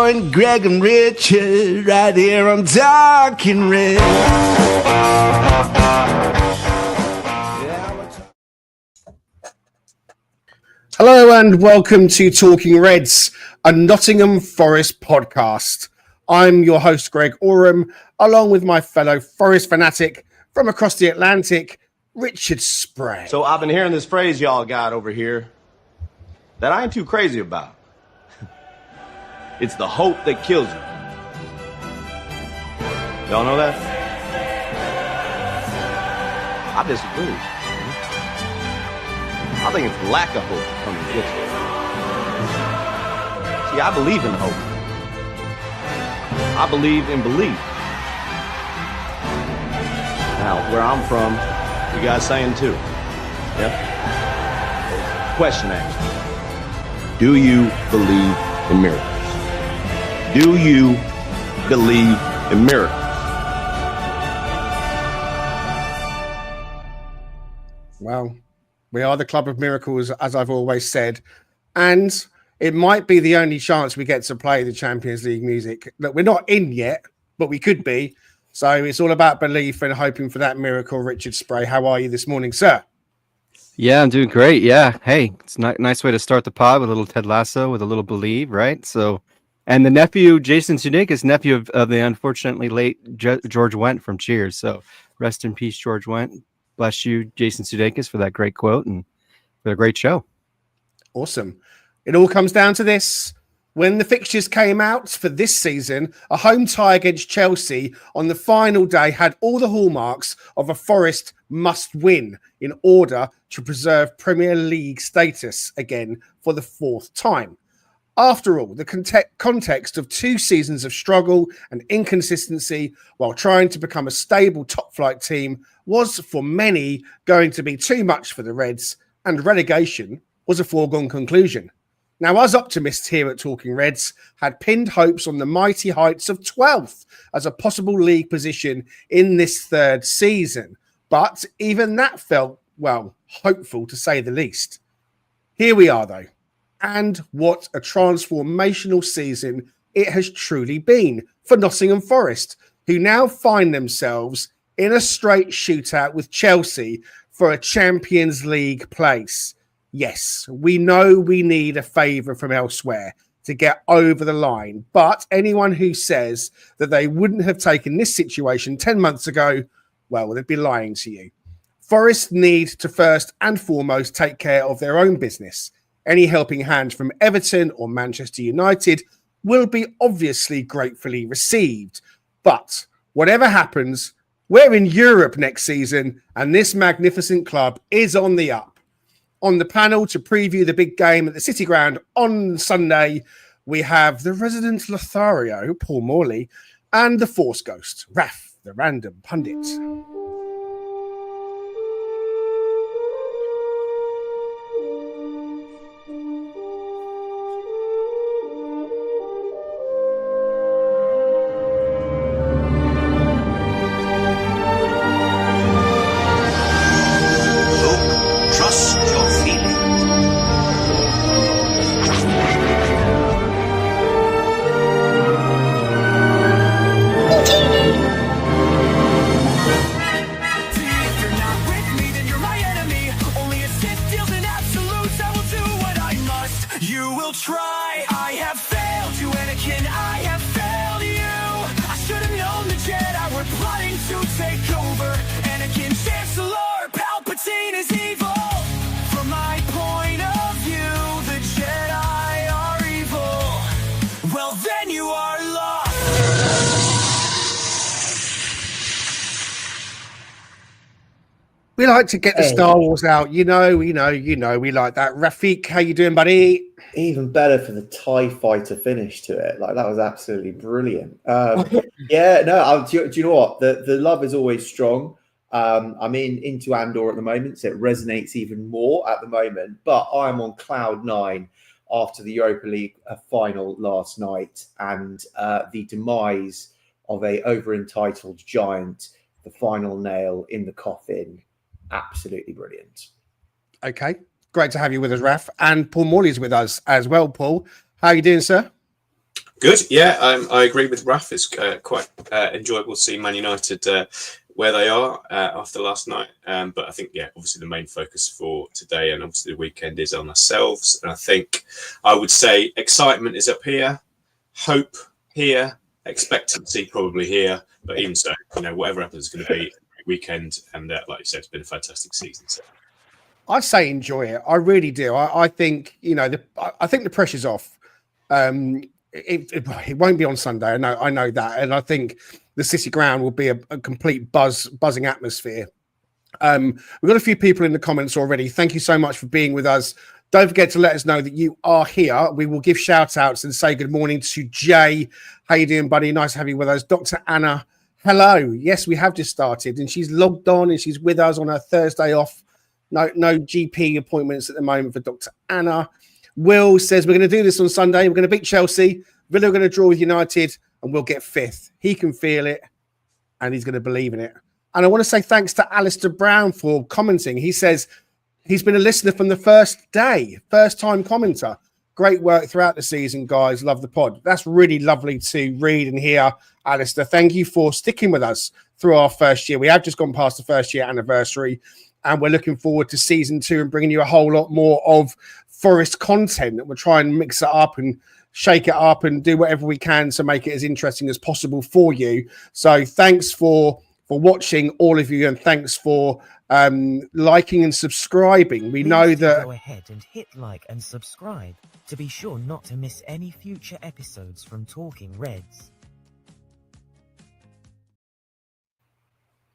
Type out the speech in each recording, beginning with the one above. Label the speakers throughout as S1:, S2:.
S1: join Greg and Richard right here on Talking Red. Hello and welcome to Talking Reds, a Nottingham Forest podcast. I'm your host, Greg Oram, along with my fellow Forest fanatic from across the Atlantic, Richard Spray.
S2: So I've been hearing this phrase y'all got over here that I ain't too crazy about. It's the hope that kills you. Y'all know that? I disagree. I think it's lack of hope that comes with it. See, I believe in hope. I believe in belief. Now, where I'm from, you guys saying too. Yeah? Question asked. Do you believe in miracles? Do you believe in miracles?
S1: Well, we are the club of miracles, as I've always said. And it might be the only chance we get to play the Champions League music. Look, we're not in yet, but we could be. So it's all about belief and hoping for that miracle. Richard Spray, how are you this morning, sir?
S3: Yeah, I'm doing great. Yeah. Hey, it's a nice way to start the pod with a little Ted Lasso, with a little believe, right? So, and the nephew, Jason Sudeikis, nephew of the unfortunately late George Wendt from Cheers. So rest in peace, George Wendt. Bless you, Jason Sudeikis, for that great quote and for a great show.
S1: Awesome. It all comes down to this. When the fixtures came out for this season, a home tie against Chelsea on the final day had all the hallmarks of a Forest must-win in order to preserve Premier League status again for the fourth time. After all, the context of 2 seasons of struggle and inconsistency while trying to become a stable top-flight team was, for many, going to be too much for the Reds, and relegation was a foregone conclusion. Now, us optimists here at Talking Reds had pinned hopes on the mighty heights of 12th as a possible league position in this third season. But even that felt, well, hopeful to say the least. Here we are, though. And what a transformational season it has truly been for Nottingham Forest, who now find themselves in a straight shootout with Chelsea for a Champions League place. Yes, we know we need a favour from elsewhere to get over the line, but anyone who says that they wouldn't have taken this situation 10 months ago, well, they'd be lying to you. Forest need to first and foremost take care of their own business. Any helping hand from Everton or Manchester United will be obviously gratefully received. But whatever happens, we're in Europe next season, and this magnificent club is on the up. On the panel to preview the big game at the City Ground on Sunday, we have the resident Lothario, Paul Morley, and the Force Ghost, Raf, the random pundit. We like to get the Star Wars out. We like that. Rafik, how you doing, buddy?
S4: Even better for the TIE fighter finish to it. Like, that was absolutely brilliant. Do you know what? The love is always strong. I'm into Andor at the moment, so it resonates even more at the moment. But I'm on cloud 9 after the Europa League final last night and the demise of a over-entitled giant, the final nail in the coffin. Absolutely brilliant.
S1: Okay, great to have you with us, Raf. And Paul Morley's with us as well. Paul, how are you doing, sir?
S5: Good. Yeah, I agree with Raf. It's quite enjoyable to see Man United where they are after last night. But I think, yeah, obviously the main focus for today and obviously the weekend is on ourselves. And I think I would say excitement is up here, hope here, expectancy probably here. But even so, whatever happens is going to be a weekend. And like you said, it's been a fantastic season. So.
S1: I say enjoy it. I really do. I think I think the pressure's off. It won't be on Sunday. I know that, and I think the City ground will be a complete buzzing atmosphere. We've got a few people in the comments already. Thank you so much for being with us. Don't forget to let us know that you are here. We will give shout outs and say good morning to Jay. How you doing, buddy? Nice to have you with us. Dr. Anna, hello. Yes, we have just started, and she's logged on and she's with us on her Thursday off. No GP appointments at the moment for Dr. Anna. Will says we're going to do this on Sunday. We're going to beat Chelsea. Villa are going to draw with United, and we'll get 5th. He can feel it, and he's going to believe in it. And I want to say thanks to Alistair Brown for commenting. He says he's been a listener from the first day, first-time commenter. Great work throughout the season, guys. Love the pod. That's really lovely to read and hear, Alistair. Thank you for sticking with us through our first year. We have just gone past the first-year anniversary, and we're looking forward to season 2 and bringing you a whole lot more of Forest content. We'll try and mix it up and shake it up and do whatever we can to make it as interesting as possible for you. So thanks for watching, all of you, and thanks for liking and subscribing. We know that...
S6: Go ahead and hit like and subscribe to be sure not to miss any future episodes from Talking Reds.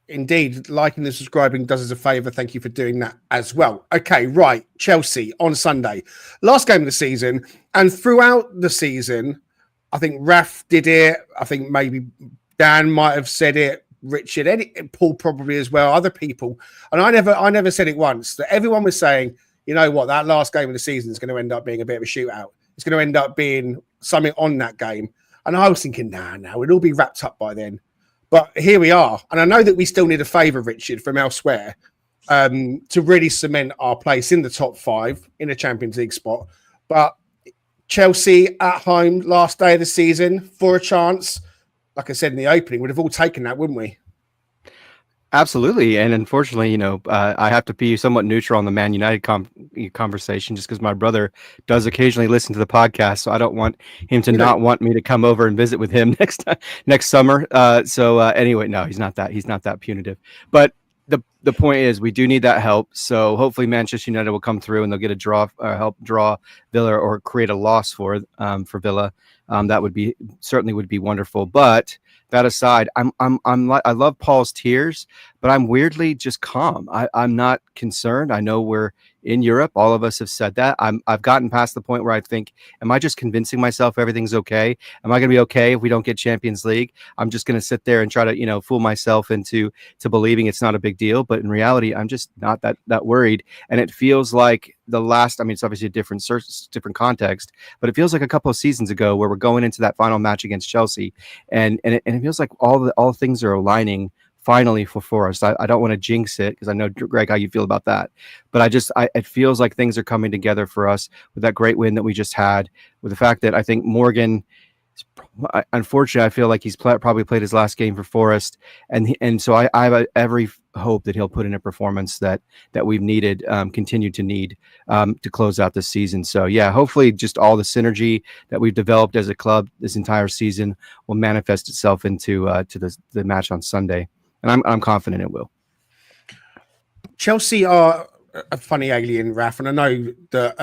S1: Indeed, liking and subscribing does us a favour. Thank you for doing that as well. Okay, right. Chelsea on Sunday. Last game of the season. And throughout the season, I think Raf did it. I think maybe Dan might have said it. Richard, Paul probably as well. Other people. And I never said it once. That everyone was saying, you know what, that last game of the season is going to end up being a bit of a shootout. It's going to end up being something on that game. And I was thinking, nah, it'll all be wrapped up by then. But here we are. And I know that we still need a favour, Richard, from elsewhere to really cement our place in the top 5 in a Champions League spot. But Chelsea at home, last day of the season, for a chance, like I said in the opening, would have all taken that, wouldn't we?
S3: Absolutely. And unfortunately, I have to be somewhat neutral on the Man United conversation just because my brother does occasionally listen to the podcast. So I don't want him to not want me to come over and visit with him next summer. Anyway, no, he's not that punitive. But the point is we do need that help. So hopefully Manchester United will come through and they'll get a draw, help draw Villa or create a loss for Villa. That would be wonderful. But that aside, I love Paul's tears, but I'm weirdly just calm. I'm not concerned. I know we're in Europe. All of us have said that. I've gotten past the point where I think, am I just convincing myself everything's okay? Am I going to be okay if we don't get Champions League? I'm just going to sit there and try to, fool myself into believing it's not a big deal. But in reality, I'm just not that worried. And it feels like it's obviously a different context, but it feels like a couple of seasons ago where we're going into that final match against Chelsea, and it feels like all things are aligning finally for Forest. I don't want to jinx it because I know, Greg, how you feel about that, but it feels like things are coming together for us with that great win that we just had, with the fact that I think Morgan, unfortunately, I feel like he's probably played his last game for Forest, and so I have every hope that he'll put in a performance that we've needed, continue to need to close out this season. So yeah, hopefully just all the synergy that we've developed as a club this entire season will manifest itself into the match on Sunday, and I'm confident it will.
S1: Chelsea are a funny alien, Raf, and I know that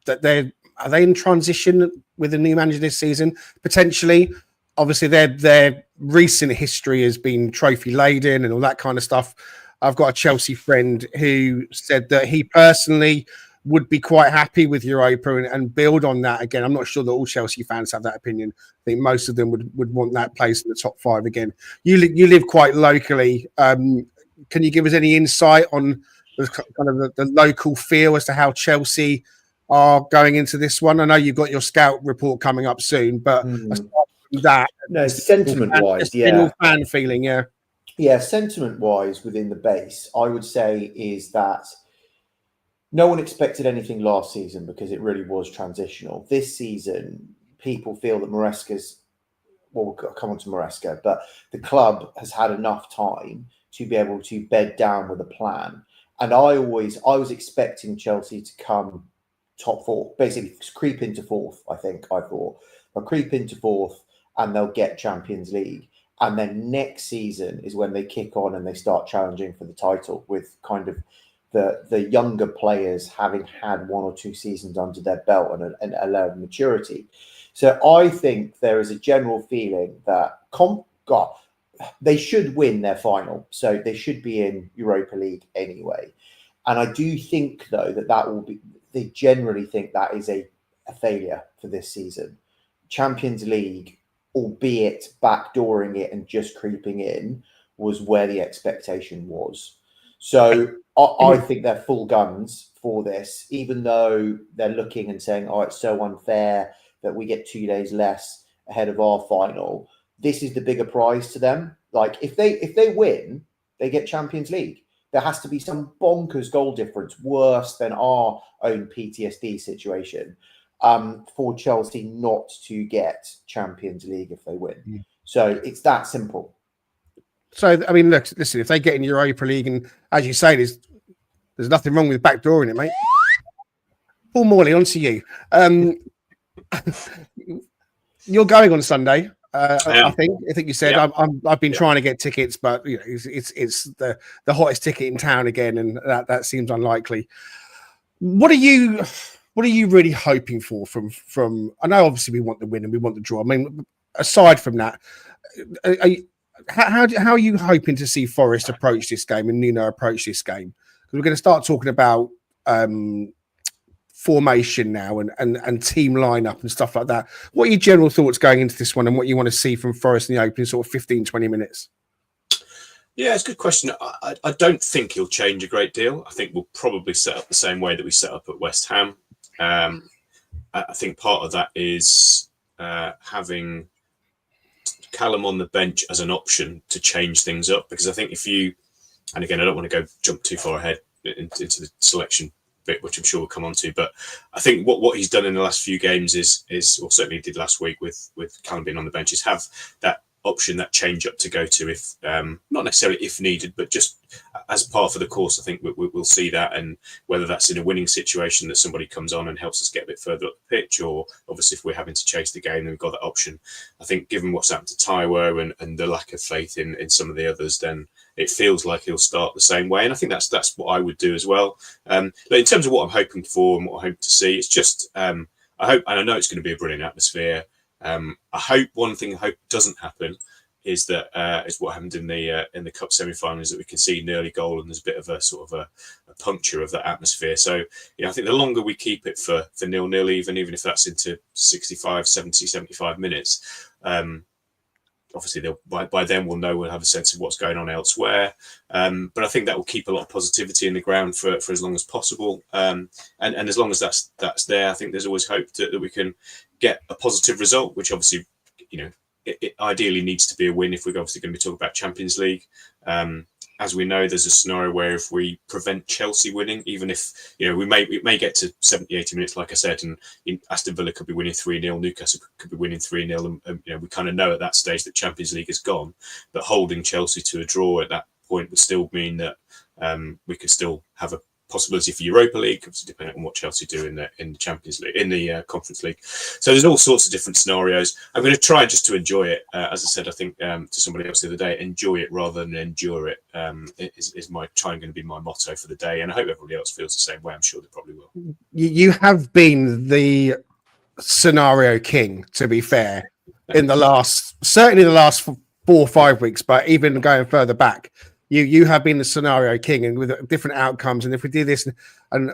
S1: that are they in transition with a new manager this season? Potentially. Obviously, their recent history has been trophy laden and all that kind of stuff. I've got a Chelsea friend who said that he personally would be quite happy with Europa and build on that again. I'm not sure that all Chelsea fans have that opinion. I think most of them would want that place in the top 5 again. You live quite locally. Can you give us any insight on the local feel as to how Chelsea are going into this one? I know you've got your scout report coming up soon, but aside from that,
S4: sentiment-wise,
S1: general fan feeling,
S4: sentiment-wise within the base, I would say is that no one expected anything last season because it really was transitional. This season, people feel that Maresca's, well, we'll come on to Maresca, but the club has had enough time to be able to bed down with a plan. And I was expecting Chelsea to come top four, basically creep into fourth. I thought they'll creep into fourth and they'll get Champions League. And then next season is when they kick on and they start challenging for the title, with kind of the younger players having had 1 or 2 seasons under their belt and a level of maturity. So I think there is a general feeling that they should win their final. So they should be in Europa League anyway. And I do think, though, that will be, they generally think that is a failure for this season. Champions League, albeit backdooring it and just creeping in, was where the expectation was. So I think they're full guns for this, even though they're looking and saying, oh, it's so unfair that we get 2 days less ahead of our final. This is the bigger prize to them. Like, if they win, they get Champions League. There has to be some bonkers goal difference, worse than our own PTSD situation, for Chelsea not to get Champions League if they win. So it's that simple.
S1: So, I mean, look, listen, if they get in Europa League, and as you say, there's nothing wrong with backdooring it, mate. Paul Morley, on to you. You're going on Sunday. I think you said.
S5: Yeah.
S1: I've been trying to get tickets, but you know, it's the hottest ticket in town again, and that seems unlikely. What are you really hoping for from? I know obviously we want the win and we want the draw. I mean, aside from that, how are you hoping to see Forest approach this game and Nuno approach this game? Because we're going to start talking about formation now and team lineup and stuff like that. What are your general thoughts going into this one and what you want to see from Forest in the opening sort of 15-20 minutes?
S5: Yeah, it's a good question. I don't think he'll change a great deal. I think we'll probably set up the same way that we set up at West Ham. I think part of that is having Callum on the bench as an option to change things up, because I think if you, and again, I don't want to jump too far ahead into the selection bit, which I'm sure we'll come on to, but I think what he's done in the last few games is, or certainly did last week with Callum being on the bench, is have that option, that change up to go to if not necessarily if needed, but just as part of the course. I think we'll see that, and whether that's in a winning situation that somebody comes on and helps us get a bit further up the pitch, or obviously if we're having to chase the game, then we've got that option. I think given what's happened to Taiwo and the lack of faith in some of the others, then it feels like he'll start the same way, and I think that's what I would do as well. But in terms of what I'm hoping for and what I hope to see, it's just I hope, and I know it's going to be a brilliant atmosphere. I hope one thing I hope doesn't happen is that is what happened in the cup semi-finals, that we can see an early goal and there's a bit of a sort of a puncture of that atmosphere. So I think the longer we keep it for 0-0, even if that's into 65, 70, 75 minutes, obviously by then we'll have a sense of what's going on elsewhere. But I think that will keep a lot of positivity in the ground for as long as possible. And as long as that's there, I think there's always hope that we can get a positive result, which obviously, it ideally needs to be a win if we're obviously going to be talking about Champions League. As we know, there's a scenario where if we prevent Chelsea winning, even if we may get to 70, 80 minutes, like I said, and Aston Villa could be winning 3-0, Newcastle could be winning 3-0, and we kind of know at that stage that Champions League is gone. But holding Chelsea to a draw at that point would still mean that we could still have a possibility for Europa League, obviously depending on what Chelsea do in the Champions League, in the Conference League. So there's all sorts of different scenarios. I'm going to try just to enjoy it. As I said, I think to somebody else the other day, enjoy it rather than endure it is going to be my motto for the day, and I hope everybody else feels the same way. I'm sure they probably will.
S1: You have been the scenario king, to be fair, certainly the last 4 or 5 weeks, but even going further back. You have been the scenario king, and with different outcomes. And if we do this, and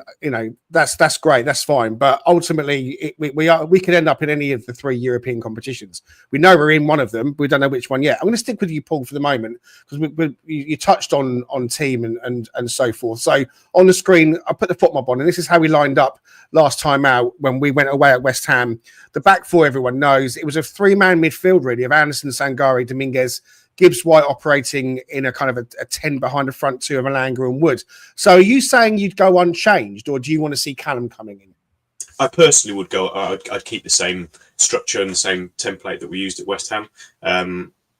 S1: that's great, that's fine. But ultimately, we could end up in any of the 3 European competitions. We know we're in one of them, but we don't know which one yet. I'm going to stick with you, Paul, for the moment, because you touched on team and so forth. So on the screen, I put the foot mob on, and this is how we lined up last time out when we went away at West Ham. The back four, everyone knows, it was a 3-man midfield really of Anderson, Sangaré, Dominguez, Gibbs White operating in a kind of a 10 behind the front two of Malanga and Wood. So are you saying you'd go unchanged, or do you want to see Callum coming in?
S5: I personally would go. I'd keep the same structure and the same template that we used at West Ham.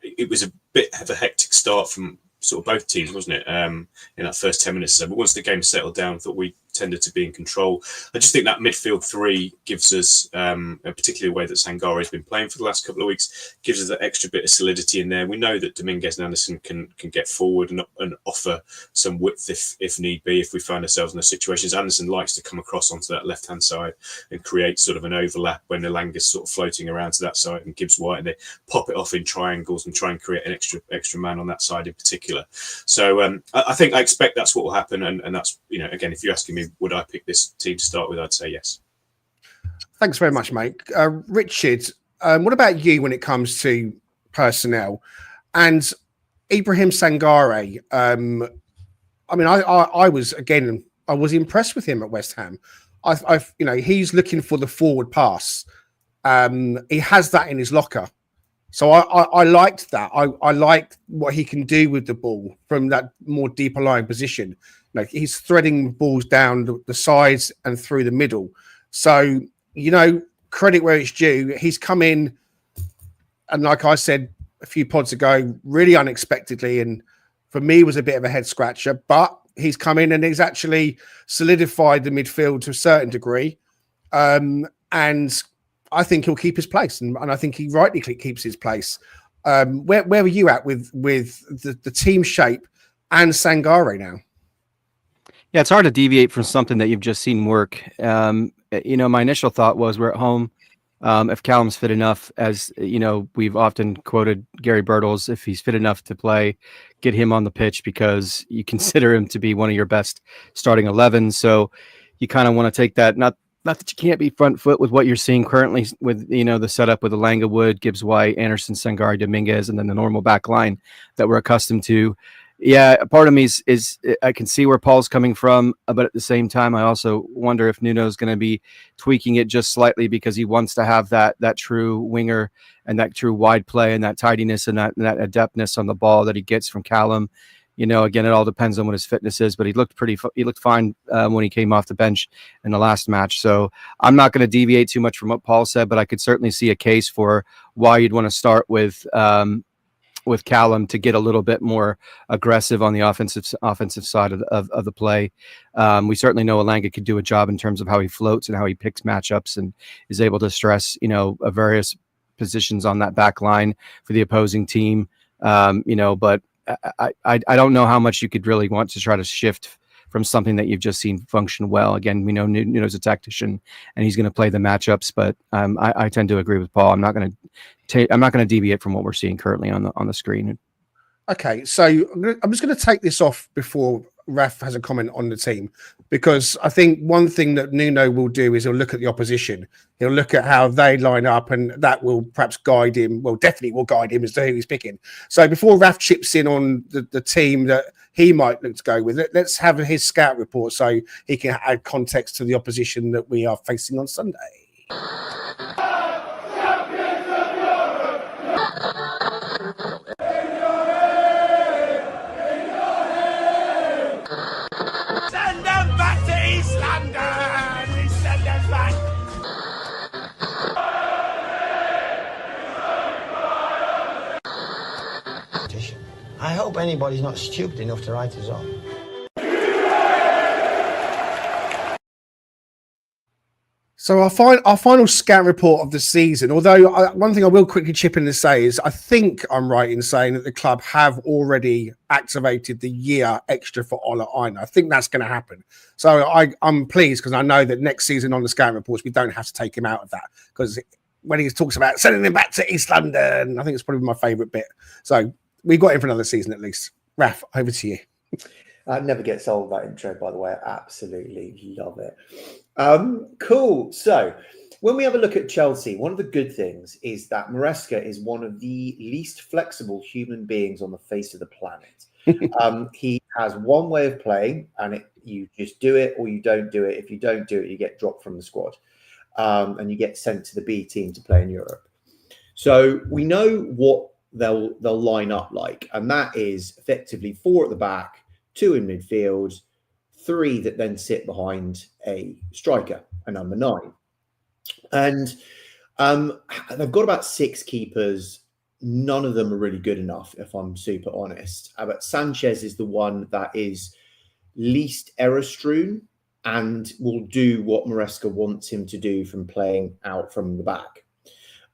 S5: It was a bit of a hectic start from sort of both teams, wasn't it? In that first 10 minutes. But once the game settled down, I thought we tended to be in control. I just think that midfield three gives us, particularly the way that Sangaré has been playing for the last couple of weeks, gives us that extra bit of solidity in there. We know that Dominguez and Anderson can get forward and offer some width if need be, if we find ourselves in those situations. Anderson likes to come across onto that left-hand side and create sort of an overlap when Elanga's sort of floating around to that side and Gibbs White, and they pop it off in triangles and try and create an extra man on that side in particular. So I think I expect that's what will happen, and that's, again, if you're asking me, would I pick this team to start with? I'd say yes.
S1: Thanks very much, mate. Richard, what about you when it comes to personnel and Ibrahim Sangaré? I was impressed with him at West Ham. He's looking for the forward pass. He has that in his locker. So I liked that. I liked what he can do with the ball from that more deeper lying position. He's threading balls down the sides and through the middle. So, credit where it's due. He's come in, and like I said a few pods ago, really unexpectedly, and for me was a bit of a head scratcher. But he's come in and he's actually solidified the midfield to a certain degree. And I think he'll keep his place, and I think he rightly keeps his place. Where were you at with the team shape and Sangaré now?
S3: Yeah, it's hard to deviate from something that you've just seen work. My initial thought was we're at home. If Callum's fit enough, as we've often quoted Gary Birtles, if he's fit enough to play, get him on the pitch because you consider him to be one of your best starting 11. So you kind of want to take that, not that you can't be front foot with what you're seeing currently with, the setup with Elanga, Wood, Gibbs White, Anderson, Sangaré, Dominguez, and then the normal back line that we're accustomed to. Yeah, part of me is I can see where Paul's coming from, but at the same time, I also wonder if Nuno's going to be tweaking it just slightly because he wants to have that true winger and that true wide play and that tidiness and that adeptness on the ball that he gets from Callum. Again, it all depends on what his fitness is, but he looked fine when he came off the bench in the last match. So I'm not going to deviate too much from what Paul said, but I could certainly see a case for why you'd want to start with Callum to get a little bit more aggressive on the offensive side of the play. We certainly know Elanga could do a job in terms of how he floats and how he picks matchups and is able to stress, various positions on that back line for the opposing team. But I don't know how much you could really want to try to shift from something that you've just seen function well. Again, we know Nuno's a tactician and he's going to play the matchups, but I tend to agree with Paul. I'm not going to deviate from what we're seeing currently on the screen.
S1: Okay, so I'm just going to take this off before Raf has a comment on the team, because I think one thing that Nuno will do is he'll look at the opposition. He'll look at how they line up, and that will perhaps guide him. Well, definitely will guide him as to who he's picking. So before Raf chips in on the team that he might look to go with, let's have his scout report so he can add context to the opposition that we are facing on Sunday.
S7: Send them back to East London! We send them back! I hope anybody's not stupid enough to write us off.
S1: So our final scout report of the season, although one thing I will quickly chip in to say is I think I'm right in saying that the club have already activated the year extra for Ola Aina. I think that's going to happen. So I'm pleased because I know that next season on the scout reports, we don't have to take him out of that, because when he talks about sending him back to East London, I think it's probably my favourite bit. So we've got him for another season at least. Raf, over to you.
S4: I never get sold that intro, by the way. I absolutely love it. Cool. So when we have a look at Chelsea, one of the good things is that Maresca is one of the least flexible human beings on the face of the planet. He has one way of playing, and you just do it or you don't do it. If you don't do it, you get dropped from the squad, and you get sent to the B team to play in Europe. So we know what they'll line up like, and that is effectively 4 at the back, 2 in midfield, 3 that then sit behind a striker, a number 9. And they've got about 6 keepers. None of them are really good enough, if I'm super honest. But Sanchez is the one that is least error-strewn and will do what Maresca wants him to do from playing out from the back.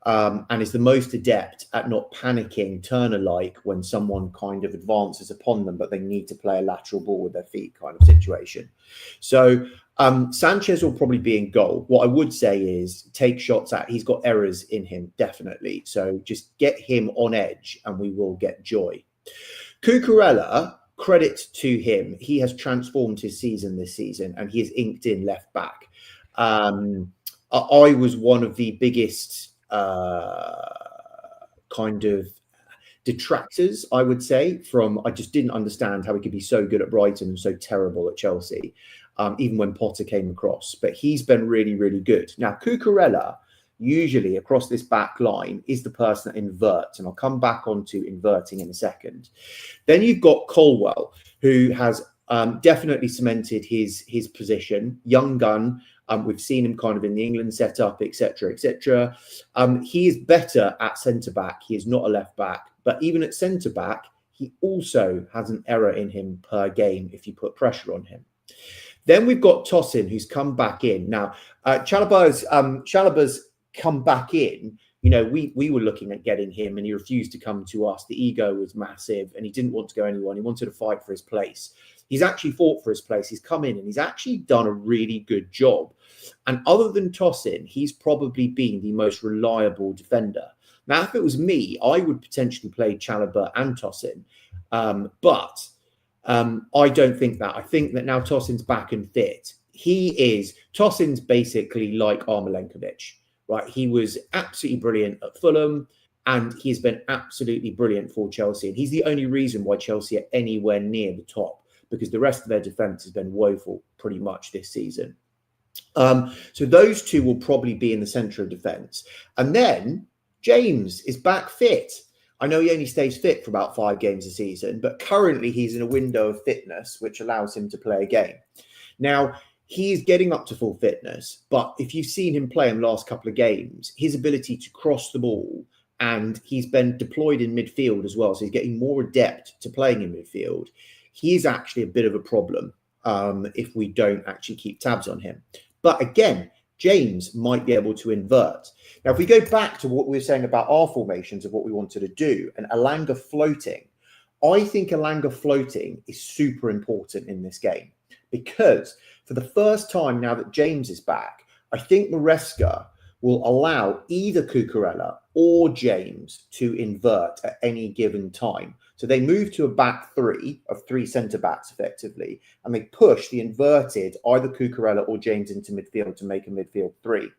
S4: And is the most adept at not panicking Turner-like when someone kind of advances upon them, but they need to play a lateral ball with their feet kind of situation. So Sanchez will probably be in goal. What I would say is take shots at, he's got errors in him, definitely. So just get him on edge and we will get joy. Cucurella, credit to him, he has transformed his season this season and he has inked in left back. I was one of the biggest kind of detractors, I would say, from I just didn't understand how he could be so good at Brighton and so terrible at Chelsea, even when Potter came across. But he's been really, really good. Now, Cucurella, usually across this back line, is the person that inverts, and I'll come back onto inverting in a second. Then you've got Colwell, who has definitely cemented his position. Young gun. We've seen him kind of in the England setup, etc., etc. He is better at centre back. He is not a left back, but even at centre back, he also has an error in him per game if you put pressure on him. Then we've got Tosin, who's come back in. Now, Chalobah's come back in. You know, we were looking at getting him and he refused to come to us. The ego was massive and he didn't want to go anyone. He wanted to fight for his place. He's actually fought for his place. He's come in and he's actually done a really good job. And other than Tosin, he's probably been the most reliable defender. Now, if it was me, I would potentially play Chalobah and Tosin. But I don't think that. I think that now Tosin's back and fit. Tosin's basically like Armolenkovic, right? He was absolutely brilliant at Fulham and he's been absolutely brilliant for Chelsea. And he's the only reason why Chelsea are anywhere near the top, because the rest of their defence has been woeful pretty much this season. So those two will probably be in the centre of defence. And then James is back fit. I know he only stays fit for about 5 games a season, but currently he's in a window of fitness, which allows him to play a game. Now, he's getting up to full fitness, but if you've seen him play in the last couple of games, his ability to cross the ball, and he's been deployed in midfield as well, so he's getting more adept to playing in midfield. He is actually a bit of a problem if we don't actually keep tabs on him. But again, James might be able to invert. Now, if we go back to what we were saying about our formations of what we wanted to do, and Elanga floating, I think Elanga floating is super important in this game because for the first time now that James is back, I think Maresca will allow either Cucurella or James to invert at any given time. So they move to a back 3 of 3 centre-backs effectively, and they push the inverted either Cucurella or James into midfield to make a midfield 3.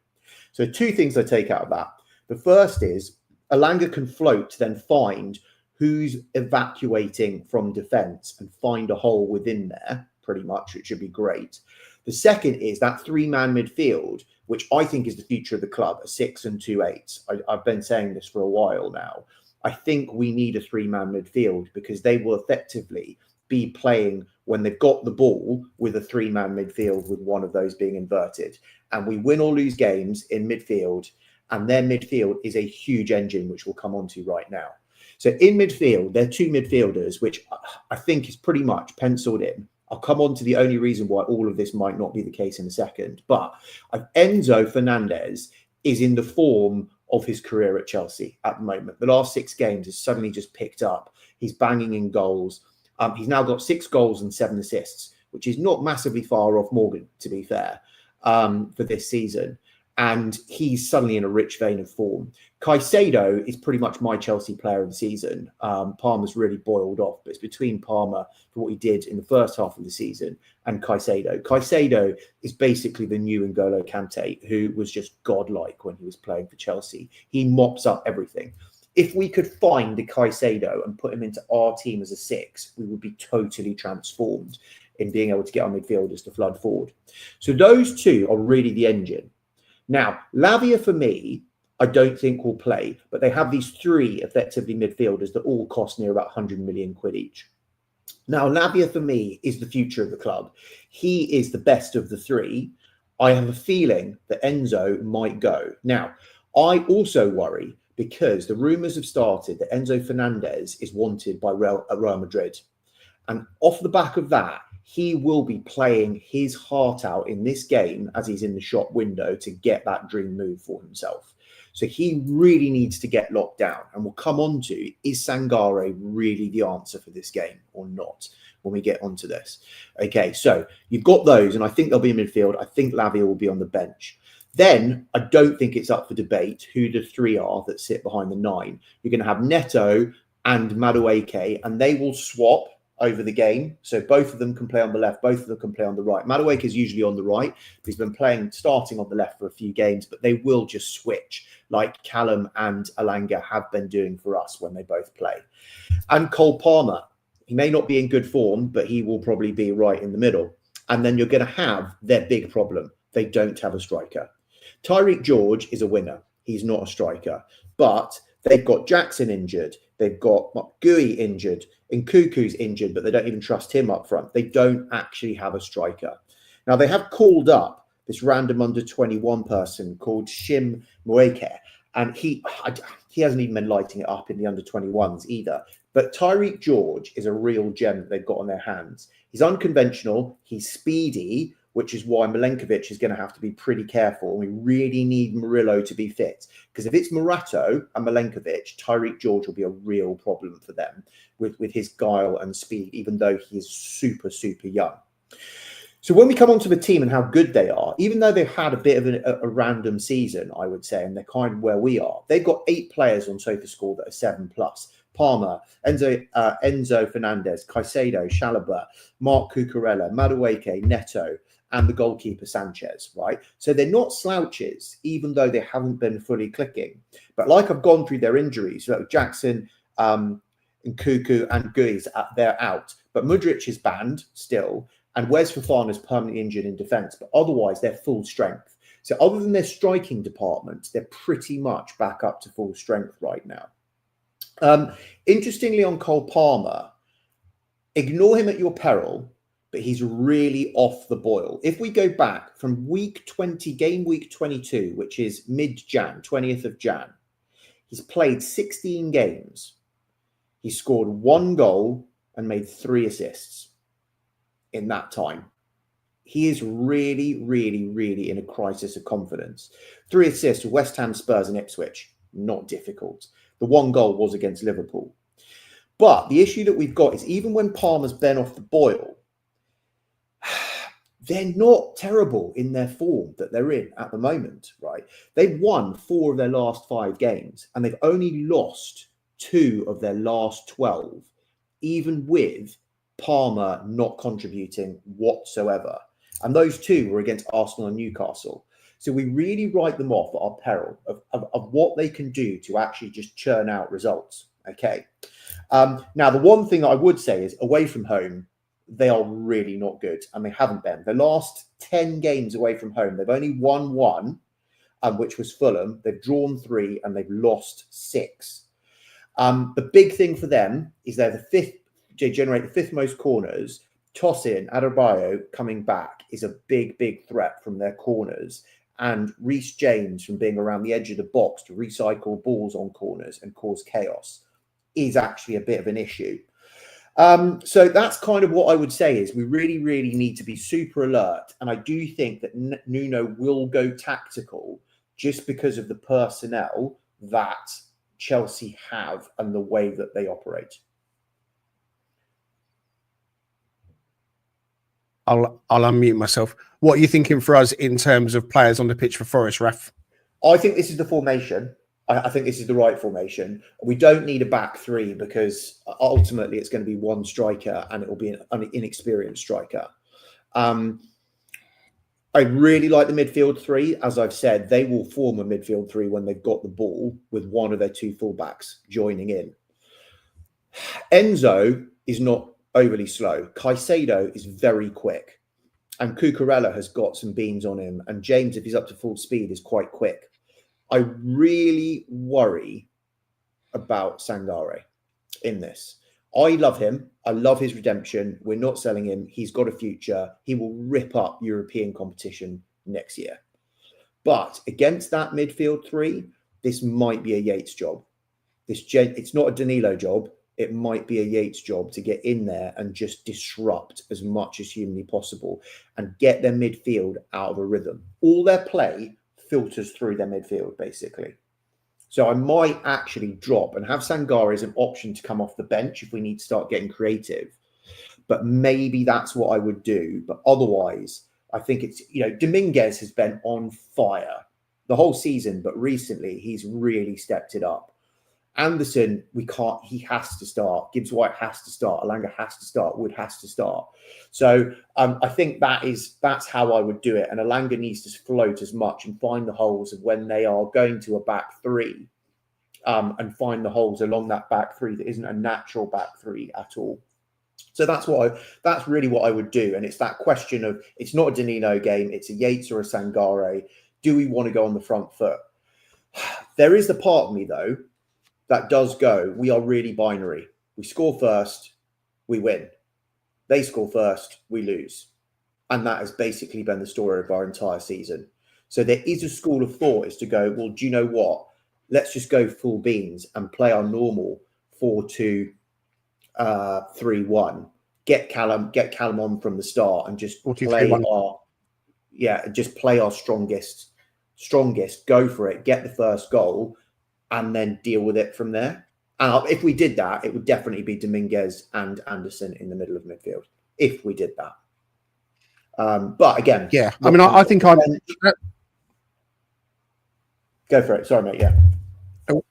S4: So 2 things I take out of that. The first is Elanga can float to then find who's evacuating from defence and find a hole within there, pretty much, which should be great. The second is that 3-man midfield, which I think is the future of the club, a 6 and 2 8s. I've been saying this for a while now. I think we need a 3-man midfield because they will effectively be playing when they've got the ball with a 3-man midfield with one of those being inverted. And we win or lose games in midfield, and their midfield is a huge engine, which we'll come on to right now. So in midfield, they're 2 midfielders, which I think is pretty much penciled in. I'll come on to the only reason why all of this might not be the case in a second. But Enzo Fernandez is in the form of his career at Chelsea at the moment. The last 6 games has suddenly just picked up. He's banging in goals. He's now got 6 goals and 7 assists, which is not massively far off Morgan, to be fair, for this season. And he's suddenly in a rich vein of form. Caicedo is pretty much my Chelsea player of the season. Palmer's really boiled off, but it's between Palmer for what he did in the first half of the season and Caicedo. Caicedo is basically the new N'Golo Kante, who was just godlike when he was playing for Chelsea. He mops up everything. If we could find a Caicedo and put him into our team as a 6, we would be totally transformed in being able to get our midfielders to flood forward. So those 2 are really the engine. Now, Lavia, for me, I don't think will play, but they have these 3 effectively midfielders that all cost near about 100 million quid each. Now, Lavia, for me, is the future of the club. He is the best of the 3. I have a feeling that Enzo might go. Now, I also worry because the rumours have started that Enzo Fernandez is wanted by Real Madrid. And off the back of that, he will be playing his heart out in this game as he's in the shop window to get that dream move for himself. So he really needs to get locked down. And we'll come on to, is Sangaré really the answer for this game or not when we get onto this? Okay, so you've got those, and I think they'll be in midfield. I think Lavia will be on the bench. Then I don't think it's up for debate who the three are that sit behind the 9. You're going to have Neto and Madueke, and they will swap over the game. So both of them can play on the left, both of them can play on the right. Madueke is usually on the right. He's been starting on the left for a few games, but they will just switch like Callum and Alanga have been doing for us when they both play. And Cole Palmer, he may not be in good form, but he will probably be right in the middle. And then you're going to have their big problem. They don't have a striker. Tyreek George is a winger. He's not a striker, but they've got Jackson injured. They've got Gui injured, and Cuckoo's injured, but they don't even trust him up front. They don't actually have a striker. Now, they have called up this random under-21 person called Shim Moeke, and he hasn't even been lighting it up in the under-21s either. But Tyreek George is a real gem that they've got on their hands. He's unconventional. He's speedy, which is why Milenkovic is going to have to be pretty careful. We really need Murillo to be fit, because if it's Morato and Milenkovic, Tyreek George will be a real problem for them with his guile and speed, even though he is super, super young. So when we come onto the team and how good they are, even though they've had a bit of a random season, I would say, and they're kind of where we are, they've got 8 players on SofaScore that are 7+. Palmer, Enzo Fernandez, Caicedo, Chalobah, Marc Cucurella, Madueke, Neto, and the goalkeeper Sanchez, right? So they're not slouches, even though they haven't been fully clicking. But like I've gone through their injuries, so Jackson and Cuckoo and Gui, they're out. But Mudryk is banned still, and Wes Fofana's permanently injured in defence. But otherwise, they're full strength. So other than their striking department, they're pretty much back up to full strength right now. Interestingly, on Cole Palmer, ignore him at your peril, but he's really off the boil. If we go back from week 20, game week 22, which is mid-Jan, 20th of Jan, he's played 16 games. He scored 1 goal and made 3 assists in that time. He is really, really, really in a crisis of confidence. 3 assists to West Ham, Spurs and Ipswich. Not difficult. The 1 goal was against Liverpool. But the issue that we've got is even when Palmer's been off the boil, they're not terrible in their form that they're in at the moment, right? They've won 4 of their last 5 games, and they've only lost 2 of their last 12, even with Palmer not contributing whatsoever. And those 2 were against Arsenal and Newcastle. So we really write them off at our peril of what they can do to actually just churn out results, okay? Now, the one thing I would say is away from home, they are really not good, and they haven't been. The last 10 games away from home, they've only won 1, which was Fulham. They've drawn 3, and they've lost 6. The big thing for them is they're the 5th. They generate the 5th most corners. Tosin, Adebayo coming back is a big, big threat from their corners. And Reece James from being around the edge of the box to recycle balls on corners and cause chaos is actually a bit of an issue. So that's kind of what I would say is we really, really need to be super alert. And I do think that Nuno will go tactical just because of the personnel that Chelsea have and the way that they operate.
S1: I'll unmute myself. What are you thinking for us in terms of players on the pitch for Forest, Raf?
S4: I think this is the formation. I think this is the right formation. We don't need a back 3 because ultimately it's going to be 1 striker and it will be an inexperienced striker. I really like the midfield 3. As I've said, they will form a midfield 3 when they've got the ball with one of their 2 fullbacks joining in. Enzo is not overly slow. Caicedo is very quick. And Cucurella has got some beans on him. And James, if he's up to full speed, is quite quick. I really worry about Sangaré in this. I love him. I love his redemption. We're not selling him. He's got a future. He will rip up European competition next year. But against that midfield three, this might be a Yates job. It's not a Danilo job. It might be a Yates job to get in there and just disrupt as much as humanly possible and get their midfield out of a rhythm. All their play filters through their midfield, basically. So I might actually drop and have Sangaré as an option to come off the bench if we need to start getting creative. But maybe that's what I would do. But otherwise, I think it's, Dominguez has been on fire the whole season, but recently he's really stepped it up. Anderson, he has to start. Gibbs-White has to start. Elanga has to start. Wood has to start. So I think that's how I would do it. And Elanga needs to float as much and find the holes of when they are going to a back three, and find the holes along that back three that isn't a natural back three at all. So that's really what I would do. And it's that question of, it's not a Danilo game. It's a Yates or a Sangaré. Do we want to go on the front foot? There is the part of me, though, that does go, we are really binary. We score first, we win. They score first, we lose. And that has basically been the story of our entire season. So there is a school of thought is to go, well, do you know what? Let's just go full beans and play our normal 4-2-3-1. Get Callum on from the start and just play our strongest, go for it, get the first goal, and then deal with it from there. And if we did that, it would definitely be Dominguez and Anderson in the middle of midfield, if we did that. But again...
S1: Yeah, I mean, I think I'm...
S4: Go for it. Sorry, mate, yeah.
S1: So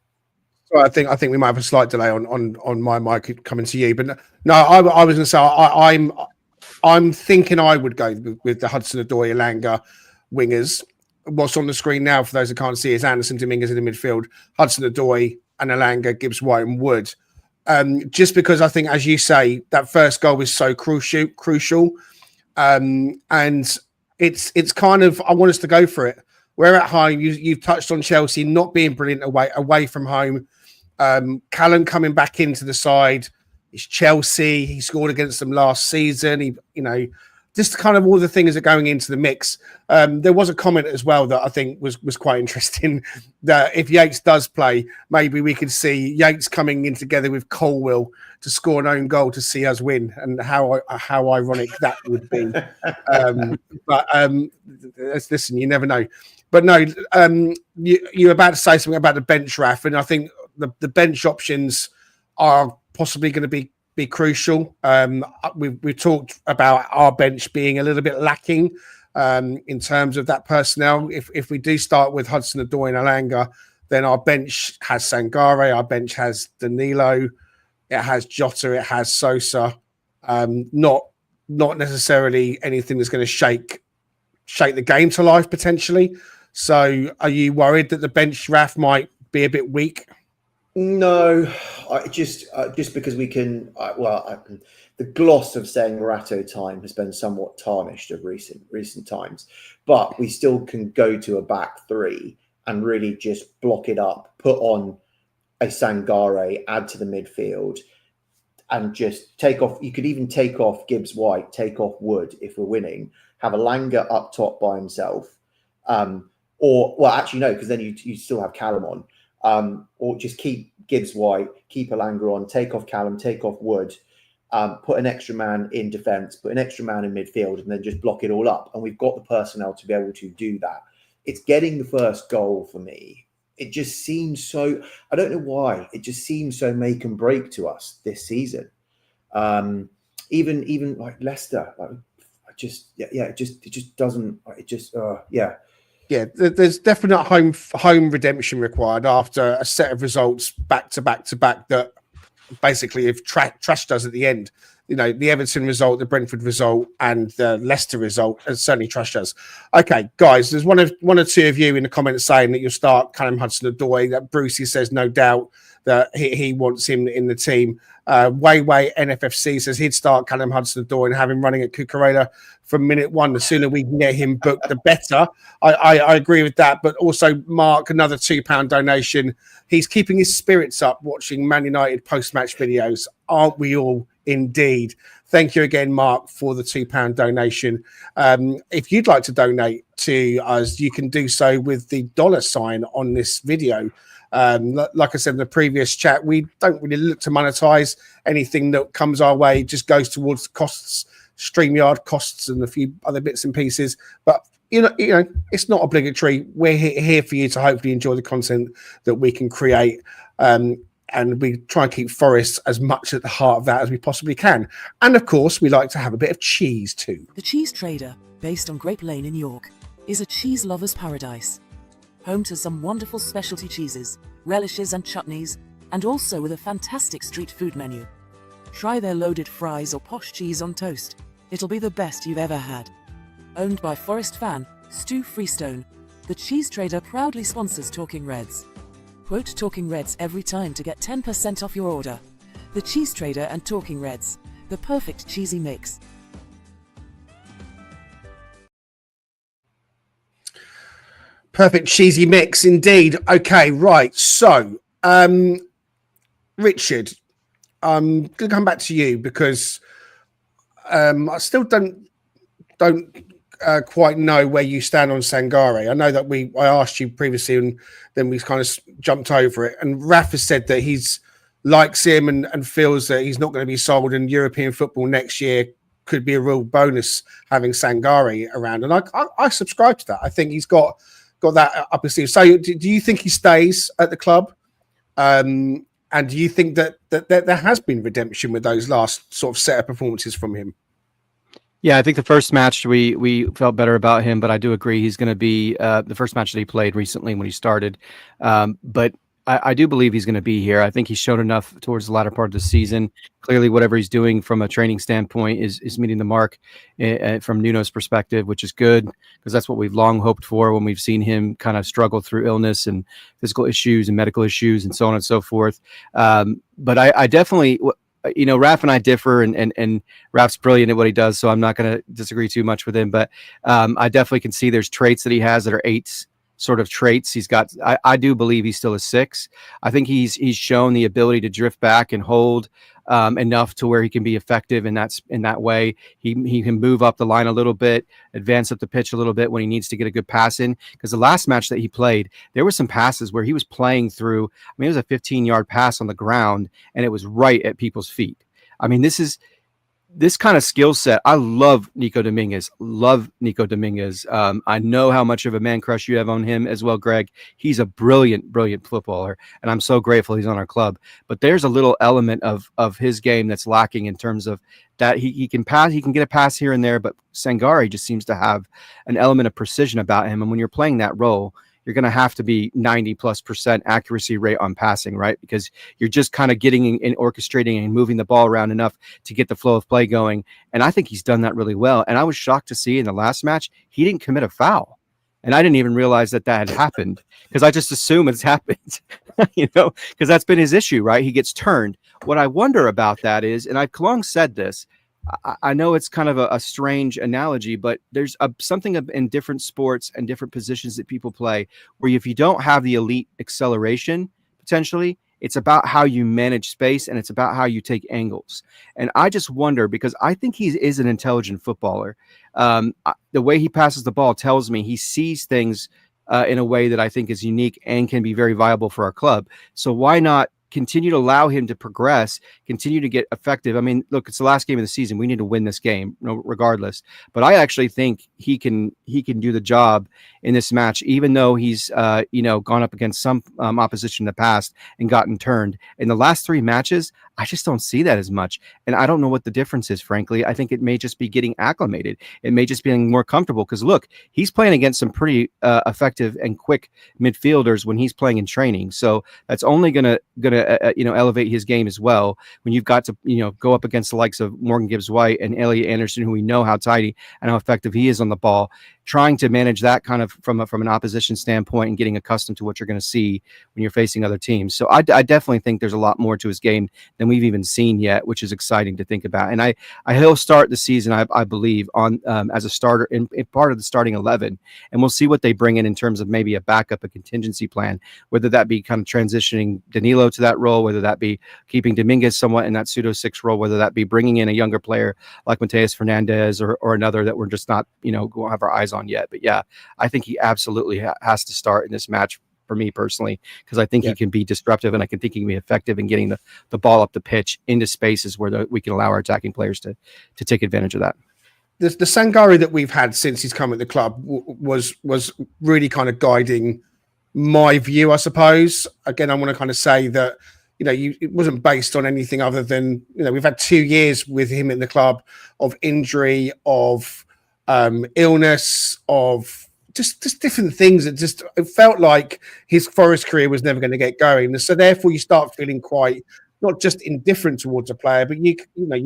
S1: I think we might have a slight delay on my mic coming to you. But no, I was going to say, I'm thinking I would go with the Hudson-Odoi, Elanga wingers. What's on the screen now, for those who can't see, is Anderson, Dominguez in the midfield, Hudson-Odoi and Elanga, Gibbs-White and Wood. Just because I think, as you say, that first goal was so crucial. And it's kind of, I want us to go for it. We're at home. You've touched on Chelsea not being brilliant away from home. Callum coming back into the side. It's Chelsea. He scored against them last season. Just kind of all the things that are going into the mix. There was a comment as well that I think was quite interesting, that if Yates does play, maybe we could see Yates coming in together with Colwill to score an own goal to see us win, and how ironic that would be. Listen, you never know. But no, you're about to say something about the bench, Raf, and I think the bench options are possibly going to be crucial. We've talked about our bench being a little bit lacking in terms of that personnel. If we do start with Hudson-Odoi and Elanga, then our bench has Sangaré, our bench has Danilo, it has Jota, it has Sosa. Not necessarily anything that's going to shake the game to life potentially. So are you worried that the bench, Raf, might be a bit weak?
S4: No, just because we can. The gloss of saying Morato time has been somewhat tarnished of recent times, but we still can go to a back three and really just block it up, put on a Sangaré, add to the midfield, and just take off. You could even take off Gibbs-White, take off Wood if we're winning. Have Elanga up top by himself, because then you still have Callum on. Or just keep Gibbs-White, keep Elanga on, take off Callum, take off Wood, put an extra man in defence, put an extra man in midfield, and then just block it all up. And we've got the personnel to be able to do that. It's getting the first goal for me. It just seems so, I don't know why, it just seems so make and break to us this season. Even like Leicester, it just doesn't,
S1: Yeah, there's definite home redemption required after a set of results back to back that basically have trashed us at the end. The Everton result, the Brentford result, and the Leicester result has certainly trashed us. Okay, guys, there's one or two of you in the comments saying that you'll start Callum Hudson-Odoi. That Brucey says no doubt that he wants him in the team. Way NFFC says he'd start Callum Hudson-Odoi and have him running at Cucurella from minute one. The sooner we can get him booked, the better. I agree with that. But also, Mark, another £2 donation. He's keeping his spirits up watching Man United post-match videos. Aren't we all indeed. Thank you again, Mark, for the £2 donation. If you'd like to donate to us, you can do so with the $ on this video. Like I said in the previous chat, we don't really look to monetize anything that comes our way. It just goes towards costs, StreamYard costs, and a few other bits and pieces. But you know, it's not obligatory. We're here for you to hopefully enjoy the content that we can create. And we try and keep Forest as much at the heart of that as we possibly can. And of course, we like to have a bit of cheese too.
S8: The Cheese Trader, based on Grape Lane in York, is a cheese lover's paradise. Home to some wonderful specialty cheeses, relishes and chutneys, and also with a fantastic street food menu. Try their loaded fries or posh cheese on toast. It'll be the best you've ever had. Owned by Forest fan Stu Freestone, the Cheese Trader proudly sponsors Talking Reds. Quote Talking Reds every time to get 10% off your order. The Cheese Trader and Talking Reds, the perfect cheesy mix.
S1: Perfect cheesy mix indeed. Okay, right. So, Richard, I'm going to come back to you because I still don't quite know where you stand on Sangaré. I know that I asked you previously and then we kind of jumped over it. And Raf has said that he's likes him and feels that he's not going to be sold, and European football next year could be a real bonus having Sangaré around. And I subscribe to that. I think he's got that up his sleeve. So do you think he stays at the club? And do you think that there has been redemption with those last sort of set of performances from him?
S3: Yeah, I think the first match we felt better about him, but I do agree he's going to be the first match that he played recently when he started. But I do believe he's going to be here. I think he's shown enough towards the latter part of the season. Clearly, whatever he's doing from a training standpoint is meeting the mark from Nuno's perspective, which is good because that's what we've long hoped for when we've seen him kind of struggle through illness and physical issues and medical issues and so on and so forth. But I definitely... Raf and I differ, and Raf's brilliant at what he does, so I'm not going to disagree too much with him. But I definitely can see there's traits that he has that are 8 sort of traits. He's got. I do believe he's still a 6. I think he's shown the ability to drift back and hold enough to where he can be effective, and that's in that way. He can move up the line a little bit, advance up the pitch a little bit when he needs to get a good pass in. Because the last match that he played, there were some passes where he was playing through. I mean, it was a 15-yard pass on the ground, and it was right at people's feet. I mean, this kind of skill set. I love Nico Dominguez. I know how much of a man crush you have on him as well, Greg. He's a brilliant footballer, and I'm so grateful he's on our club. But there's a little element of his game that's lacking in terms of that he can pass, he can get a pass here and there, but Sangaré just seems to have an element of precision about him. And when you're playing that role, you're going to have to be 90+% accuracy rate on passing, right? Because you're just kind of getting and orchestrating and moving the ball around enough to get the flow of play going. And I think he's done that really well. And I was shocked to see in the last match, he didn't commit a foul. And I didn't even realize that had happened because I just assume it's happened, because that's been his issue, right? He gets turned. What I wonder about that is, and I've long said this, I know it's kind of a strange analogy, but there's something in different sports and different positions that people play where if you don't have the elite acceleration, potentially, it's about how you manage space and it's about how you take angles. And I just wonder, because I think he is an intelligent footballer. The way he passes the ball tells me he sees things in a way that I think is unique and can be very viable for our club. So why not continue to allow him to progress, continue to get effective? I mean, look, it's the last game of the season. We need to win this game, regardless. But I actually think he can do the job in this match, even though he's gone up against some opposition in the past and gotten turned. In the last 3 matches, I just don't see that as much. And I don't know what the difference is, frankly. I think it may just be getting acclimated. It may just be getting more comfortable because, look, he's playing against some pretty effective and quick midfielders when he's playing in training. So that's only going to elevate his game as well when you've got to go up against the likes of Morgan Gibbs-White and Elliot Anderson, who we know how tidy and how effective he is on the ball. Trying to manage that kind of from an opposition standpoint and getting accustomed to what you're going to see when you're facing other teams. So I definitely think there's a lot more to his game than we've even seen yet, which is exciting to think about. And he'll start the season, I believe, on as a starter in part of the starting 11, and we'll see what they bring in terms of maybe a backup, a contingency plan, whether that be kind of transitioning Danilo to that role, whether that be keeping Dominguez somewhat in that pseudo 6 role, whether that be bringing in a younger player like Mateus Fernandez or another that we're just not, going to have our eyes on yet. But yeah, I think he absolutely has to start in this match for me personally, because I think he can be disruptive, and I think he can be effective in getting the ball up the pitch into spaces where we can allow our attacking players to take advantage of that.
S1: The Sangaré that we've had since he's come at the club was really kind of guiding my view, I suppose. Again, I want to kind of say that, it wasn't based on anything other than, we've had 2 years with him in the club of injury, of illness, of just different things. It felt like his Forest career was never going to get going. So therefore you start feeling quite not just indifferent towards a player, but you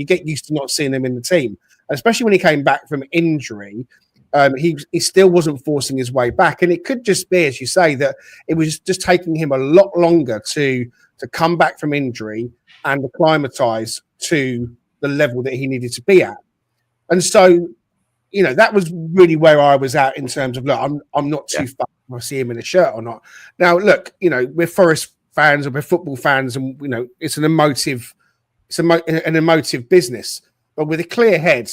S1: get used to not seeing him in the team. Especially when he came back from injury, he still wasn't forcing his way back. And it could just be, as you say, that it was just taking him a lot longer to come back from injury and acclimatise to the level that he needed to be at. And so, that was really where I was at in terms of, look, I'm not too fussed if I see him in a shirt or not. Now, look, we're Forest fans or we're football fans, and it's an emotive business. But with a clear head,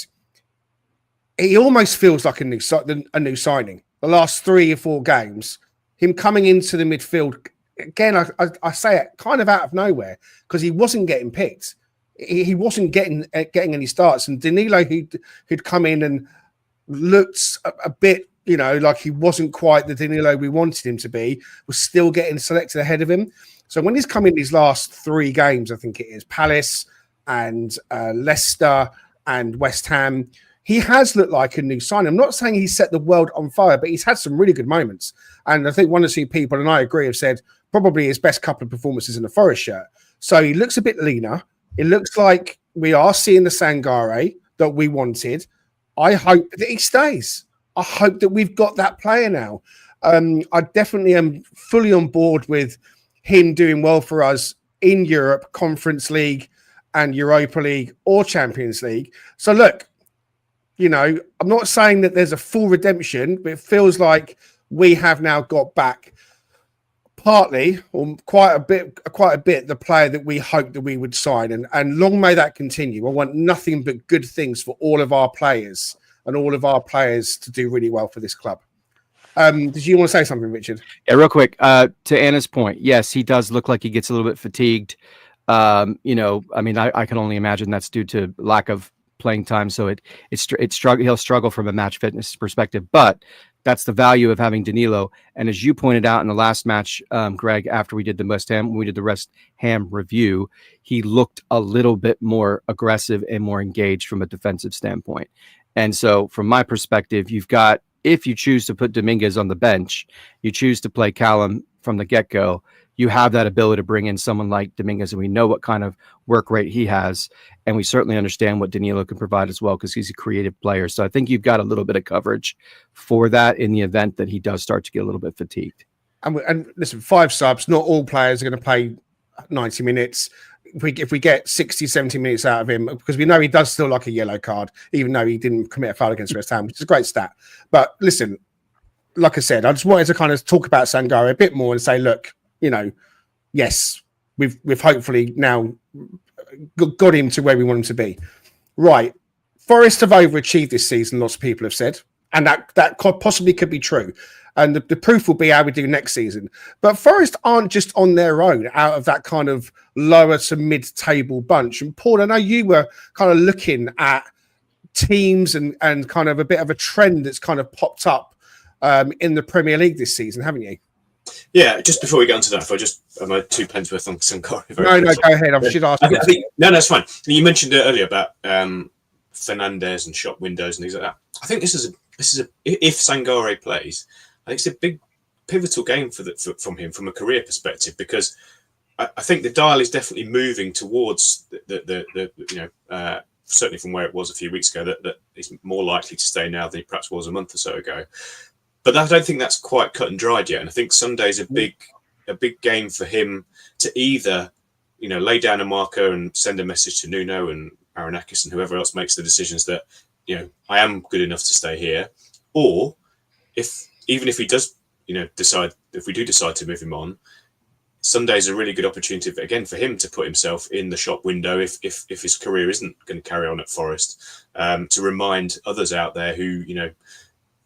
S1: he almost feels like a new signing. The last 3 or 4 games, him coming into the midfield again, I say it kind of out of nowhere because he wasn't getting picked. He wasn't getting any starts, and Danilo, who'd come in and looked a bit, like he wasn't quite the Danilo we wanted him to be, was still getting selected ahead of him. So when he's come in these last 3 games, I think it is Palace and Leicester and West Ham, he has looked like a new sign. I'm not saying he's set the world on fire, but he's had some really good moments. And I think 1 or 2 people, and I agree, have said probably his best couple of performances in the Forest shirt. So he looks a bit leaner. It looks like we are seeing the Sangaré that we wanted. I hope that he stays. I hope that we've got that player now. I definitely am fully on board with him doing well for us in Europe, Conference League and Europa League or Champions League. So look, I'm not saying that there's a full redemption, but it feels like we have now got back partly or quite a bit the player that we hoped that we would sign, and long may that continue. I want nothing but good things for all of our players and all of our players to do really well for this club. Did you want to say something, Richard?
S3: Yeah, real quick. To Anna's point, yes, he does look like he gets a little bit fatigued. I can only imagine that's due to lack of playing time. So he'll struggle from a match fitness perspective, but that's the value of having Danilo. And as you pointed out in the last match, Greg, after we did the West Ham review, he looked a little bit more aggressive and more engaged from a defensive standpoint. And so from my perspective, you've got, if you choose to put Dominguez on the bench, you choose to play Callum from the get-go, you have that ability to bring in someone like Dominguez, and we know what kind of work rate he has, and we certainly understand what Danilo can provide as well because he's a creative player. So I think you've got a little bit of coverage for that in the event that he does start to get a little bit fatigued.
S1: And listen, 5 subs, not all players are going to play 90 minutes. If we get 60, 70 minutes out of him, because we know he does still like a yellow card, even though he didn't commit a foul against West Ham, which is a great stat. But listen, like I said, I just wanted to kind of talk about Sangaré a bit more and say, look, yes, we've hopefully now got him to where we want him to be. Right. Forest have overachieved this season, lots of people have said, and that possibly could be true. And the proof will be how we do next season. But Forest aren't just on their own out of that kind of lower to mid-table bunch. And Paul, I know you were kind of looking at teams and kind of a bit of a trend that's kind of popped up in the Premier League this season, haven't you?
S5: Yeah, just before we get onto that, if I just have my 2 pence worth on Sangaré.
S1: No, go ahead. I should ask.
S5: No, it's fine. You mentioned it earlier about Fernandez and shop windows and things like that. I think this is if Sangaré plays, I think it's a big pivotal game from him from a career perspective, because I think the dial is definitely moving towards the certainly from where it was a few weeks ago, that he's more likely to stay now than he perhaps was a month or so ago. But I don't think that's quite cut and dried yet. And I think Sunday's a big game for him to either, lay down a marker and send a message to Nuno and Aronakis and whoever else makes the decisions that, I am good enough to stay here. Or if he does, decide, if we do decide to move him on, Sunday's a really good opportunity again for him to put himself in the shop window if his career isn't going to carry on at Forest, to remind others out there who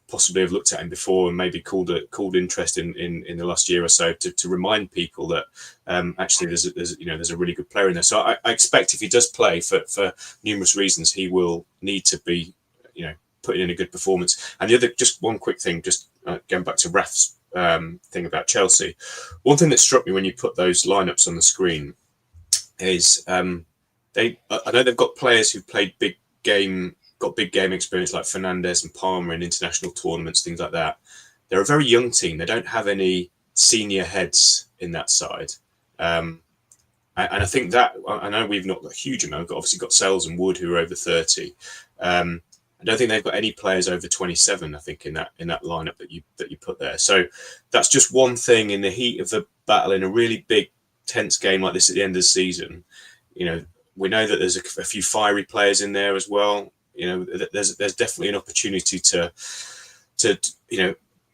S5: possibly have looked at him before and maybe called interest in the last year or so, to remind people that actually there's a really good player in there. So I expect if he does play for numerous reasons, he will need to be putting in a good performance. And the other, just one quick thing, just going back to Raf's thing about Chelsea, one thing that struck me when you put those lineups on the screen is I know they've got players who've played big game experience like Fernandes and Palmer in international tournaments, things like that. They're a very young team. They don't have any senior heads in that side. And I think that, I know we've not got a huge amount. We've obviously got Sells and Wood who are over 30. I don't think they've got any players over 27, I think, in that lineup that you put there. So that's just one thing in the heat of the battle in a really big, tense game like this at the end of the season. We know that there's a few fiery players in there as well. There's definitely an opportunity to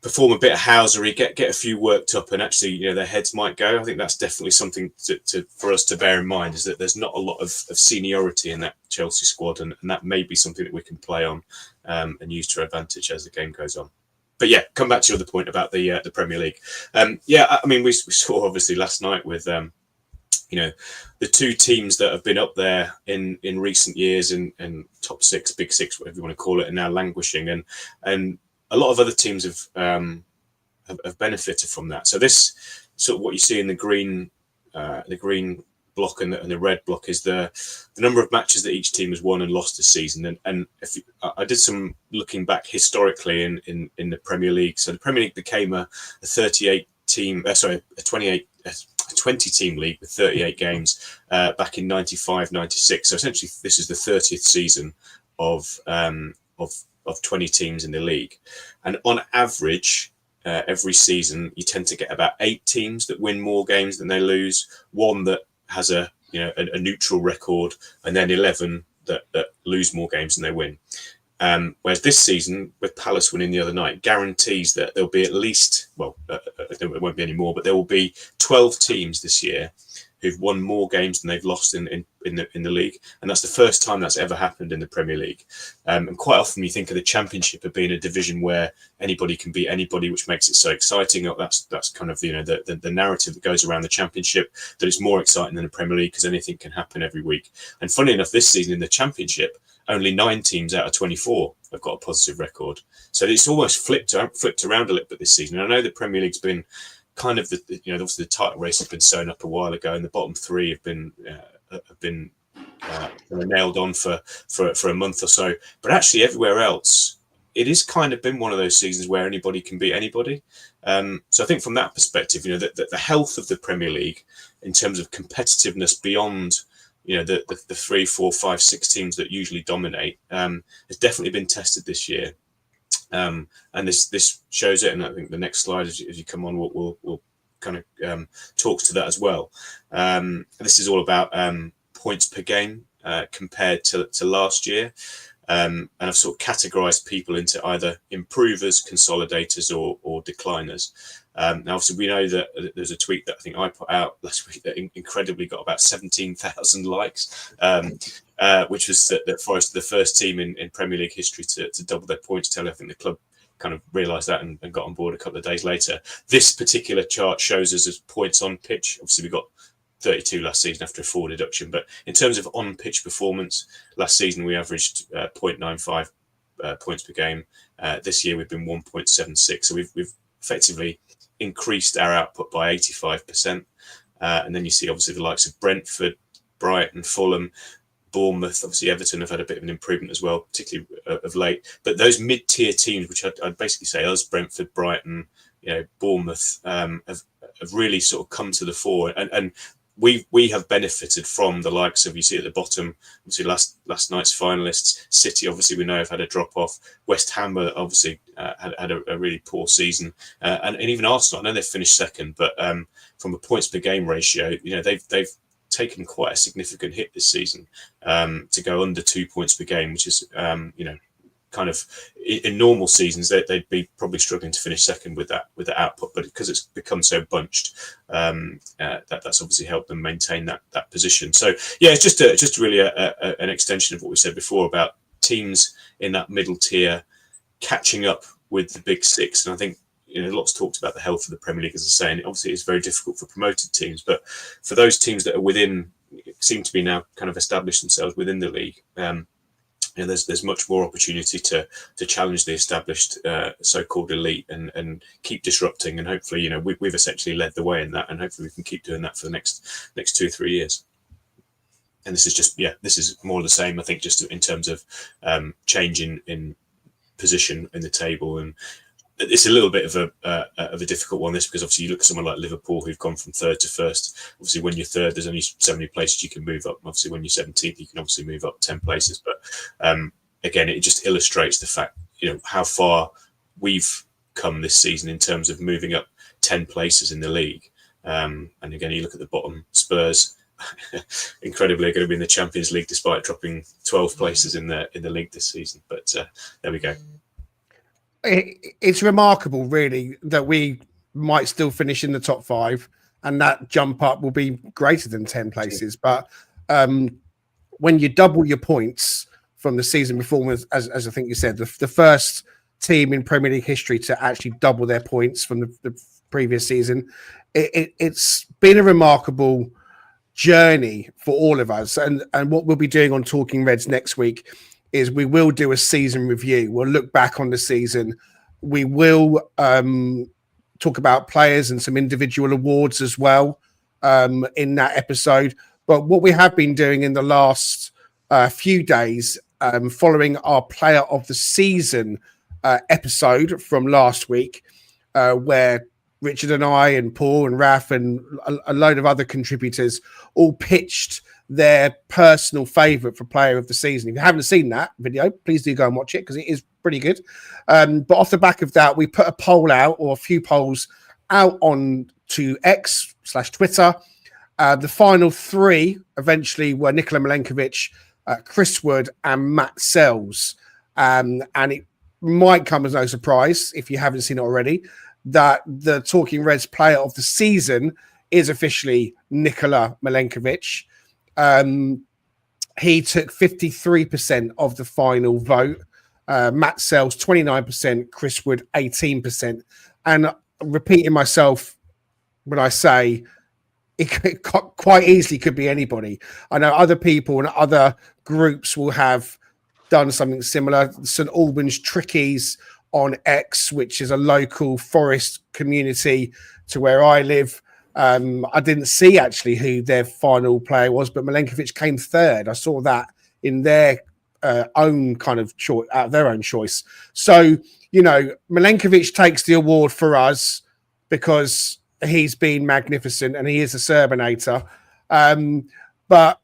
S5: perform a bit of housery, get a few worked up, and actually their heads might go. I think that's definitely something for us to bear in mind, is that there's not a lot of seniority in that Chelsea squad, and that may be something that we can play on and use to our advantage as the game goes on. But yeah, come back to your other point about the Premier League. We saw obviously last night with the two teams that have been up there in recent years in top six, big six, whatever you want to call it, and now languishing, and a lot of other teams have benefited from that. So this sort of what you see in the green block and the red block is the number of matches that each team has won and lost this season. And I did some looking back historically in the Premier League. So the Premier League became a 20 team league with 38 games back in 95-96. So essentially this is the 30th season of 20 teams in the league, and on average every season you tend to get about 8 teams that win more games than they lose, one that has a neutral record, and then 11 that lose more games than they win. Whereas this season, with Palace winning the other night, guarantees that there'll be at least, it won't be any more, but there will be 12 teams this year who've won more games than they've lost in the league, and that's the first time that's ever happened in the Premier League. And quite often you think of the Championship as being a division where anybody can beat anybody, which makes it so exciting. That's kind of the narrative that goes around the Championship, that it's more exciting than the Premier League because anything can happen every week. And funny enough, this season in the Championship, only 9 teams out of 24 have got a positive record. So it's almost flipped around a little bit this season. And I know the Premier League's been kind of obviously the title race has been sewn up a while ago, and the bottom 3 have been nailed on for a month or so. But actually, everywhere else, it has kind of been one of those seasons where anybody can beat anybody. So I think from that perspective, the health of the Premier League in terms of competitiveness beyond the 3, 4, 5, 6 teams that usually dominate has definitely been tested this year. And this shows it, and I think the next slide, as you come on, we'll kind of talk to that as well. This is all about points per game compared to last year, and I've sort of categorised people into either improvers, consolidators, or decliners. Now, obviously, we know that there's a tweet that I think I put out last week that incredibly got about 17,000 likes, which was that Forest are the first team in Premier League history to double their points total. I think the club kind of realised that and got on board a couple of days later. This particular chart shows us as points on pitch. Obviously, we got 32 last season after a forward deduction, but in terms of on-pitch performance, last season we averaged 0.95 points per game. This year we've been 1.76, so we've effectively increased our output by 85%. And then you see obviously the likes of Brentford, Brighton, Fulham, Bournemouth, obviously Everton have had a bit of an improvement as well, particularly of late. But those mid-tier teams, which I'd basically say us, Brentford, Brighton, Bournemouth, have really sort of come to the fore. And we have benefited from the likes of, you see at the bottom, obviously last night's finalists. City, obviously, we know have had a drop off. West Ham obviously had a really poor season, and even Arsenal. I know they've finished second, but from a points per game ratio, they've taken quite a significant hit this season to go under 2 points per game, which is kind of in normal seasons they'd be probably struggling to finish second with that output, but because it's become so bunched, that's obviously helped them maintain that position. So yeah, it's just really an extension of what we said before about teams in that middle tier catching up with the big six. And I think, lots talked about the health of the Premier League, as I say, and obviously it's very difficult for promoted teams, but for those teams that are seem to be now kind of established themselves within the league, there's much more opportunity to challenge the established so-called elite and keep disrupting, and hopefully we've essentially led the way in that, and hopefully we can keep doing that for the next 2 or 3 years. And this is more the same, I think, just in terms of change in position in the table. And it's a little bit of a difficult one, this, because obviously you look at someone like Liverpool who've gone from third to first. Obviously when you're third, there's only so many places you can move up. Obviously when you're 17th, you can obviously move up 10 places, but again, it just illustrates the fact how far we've come this season in terms of moving up 10 places in the league. And again, you look at the bottom, Spurs incredibly are going to be in the Champions League despite dropping 12 places in the league this season. But there we go.
S1: It's remarkable, really, that we might still finish in the top 5, and that jump up will be greater than 10 places. But when you double your points from the season before, as I think you said, the first team in Premier League history to actually double their points from the previous season, it's been a remarkable journey for all of us. And what we'll be doing on Talking Reds next week is we will do a season review. We'll look back on the season. We will talk about players and some individual awards as well in that episode. But what we have been doing in the last few days, following our Player of the Season episode from last week, where Richard and I and Paul and Raf and a load of other contributors all pitched their personal favourite for Player of the Season. If you haven't seen that video, please do go and watch it, because it is pretty good. But off the back of that, we put a poll out, or a few polls out on to X/Twitter. The final 3 eventually were Nikola Milenkovic, Chris Wood and Matt Sells. And it might come as no surprise, if you haven't seen it already, that the Talking Reds Player of the Season is officially Nikola Milenkovic. He took 53% of the final vote. Matt Sells 29%, Chris Wood 18%. And repeating myself when I say it quite easily could be anybody. I know other people and other groups will have done something similar. St Albans Trickies on X, which is a local Forest community to where I live. I didn't see actually who their final player was, but Milenkovic came third. I saw that in their own kind of choice, out of their own choice. So, Milenkovic takes the award for us because he's been magnificent and he is a Serbinator. But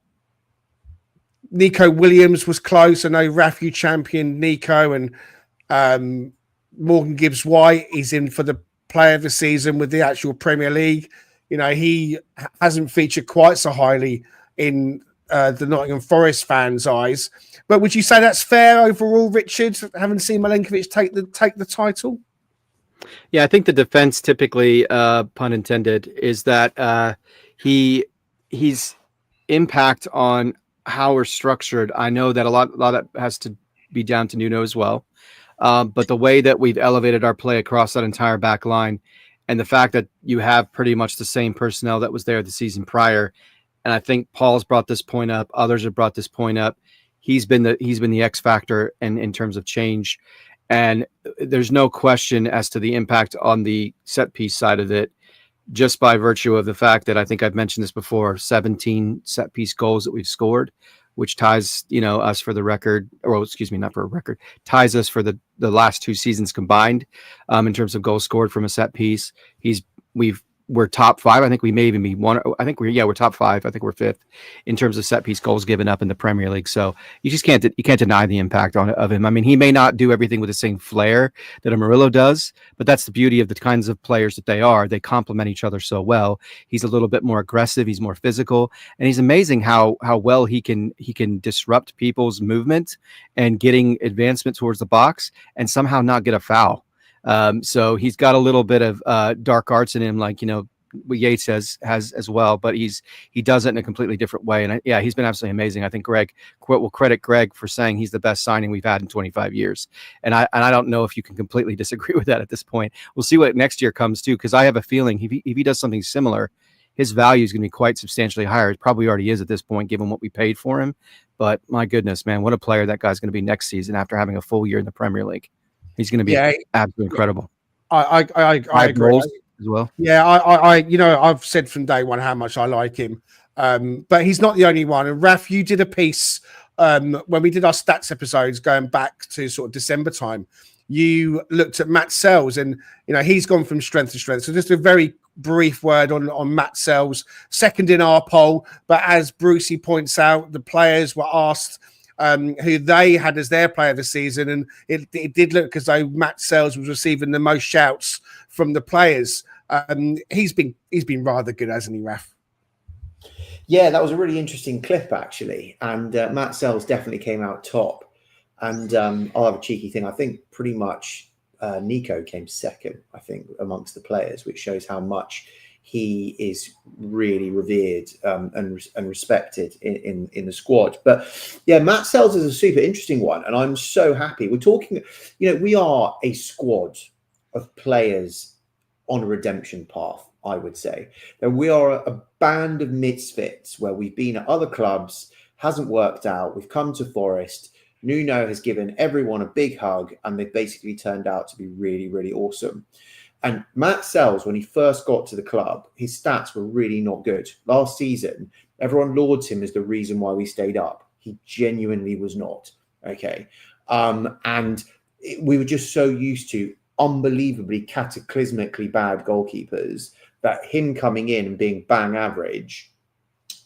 S1: Nico Williams was close. I know Raf, you championed Nico, and Morgan Gibbs-White, he's in for the Player of the Season with the actual Premier League. He hasn't featured quite so highly in the Nottingham Forest fans' eyes. But would you say that's fair overall, Richard, having seen Milenkovic take the title?
S3: Yeah, I think the defense typically, pun intended, is that he's impact on how we're structured. I know that a lot of that has to be down to Nuno as well. But the way that we've elevated our play across that entire back line, and the fact that you have pretty much the same personnel that was there the season prior, and I think Paul's brought this point up, others have brought this point up. He's been the X factor in terms of change, and there's no question as to the impact on the set piece side of it, just by virtue of the fact that I think I've mentioned this before: 17 set piece goals that we've scored, which ties us for the record, or excuse me, not for a record, ties us for the last 2 seasons combined in terms of goals scored from a set piece. We've we're top 5. I think we may even be one. I think we're top 5. I think we're 5th in terms of set piece goals given up in the Premier League. So you just can't deny the impact of him. I mean, he may not do everything with the same flair that a Murillo does, but that's the beauty of the kinds of players that they are. They complement each other so well. He's a little bit more aggressive. He's more physical, and he's amazing how well he can disrupt people's movement and getting advancement towards the box and somehow not get a foul. So he's got a little bit of dark arts in him, like, you know, what Yates has as well, but he does it in a completely different way. And he's been absolutely amazing. I think we'll credit Greg for saying he's the best signing we've had in 25 years. And I don't know if you can completely disagree with that at this point. We'll see what next year comes too, because I have a feeling if he does something similar, his value is going to be quite substantially higher. It probably already is at this point, given what we paid for him. But my goodness, man, what a player that guy's going to be next season after having a full year in the Premier League. He's going to be absolutely incredible.
S1: I agree
S3: as well.
S1: Yeah, I've said from day one how much I like him, but he's not the only one. And Raf, you did a piece when we did our stats episodes going back to sort of December time. You looked at Matt Sells, and he's gone from strength to strength. So just a very brief word on Matt Sells, second in our poll. But as Brucey points out, the players were asked who they had as their player of the season, and it did look as though Matt Sells was receiving the most shouts from the players. He's been rather good, hasn't he, Raf?
S4: Yeah, that was a really interesting clip, actually. And Matt Sells definitely came out top. And I'll have a cheeky thing. I think pretty much Nico came second, I think, amongst the players, which shows how much he is really revered and respected in the squad. But yeah, Matt Sells is a super interesting one. And I'm so happy. We're talking, we are a squad of players on a redemption path, I would say. That we are a band of misfits where we've been at other clubs, hasn't worked out. We've come to Forest. Nuno has given everyone a big hug, and they've basically turned out to be really, really awesome. And Matt Sells, when he first got to the club, his stats were really not good. Last season, everyone lauds him as the reason why we stayed up. He genuinely was not. Okay. And we were just so used to unbelievably cataclysmically bad goalkeepers that him coming in and being bang average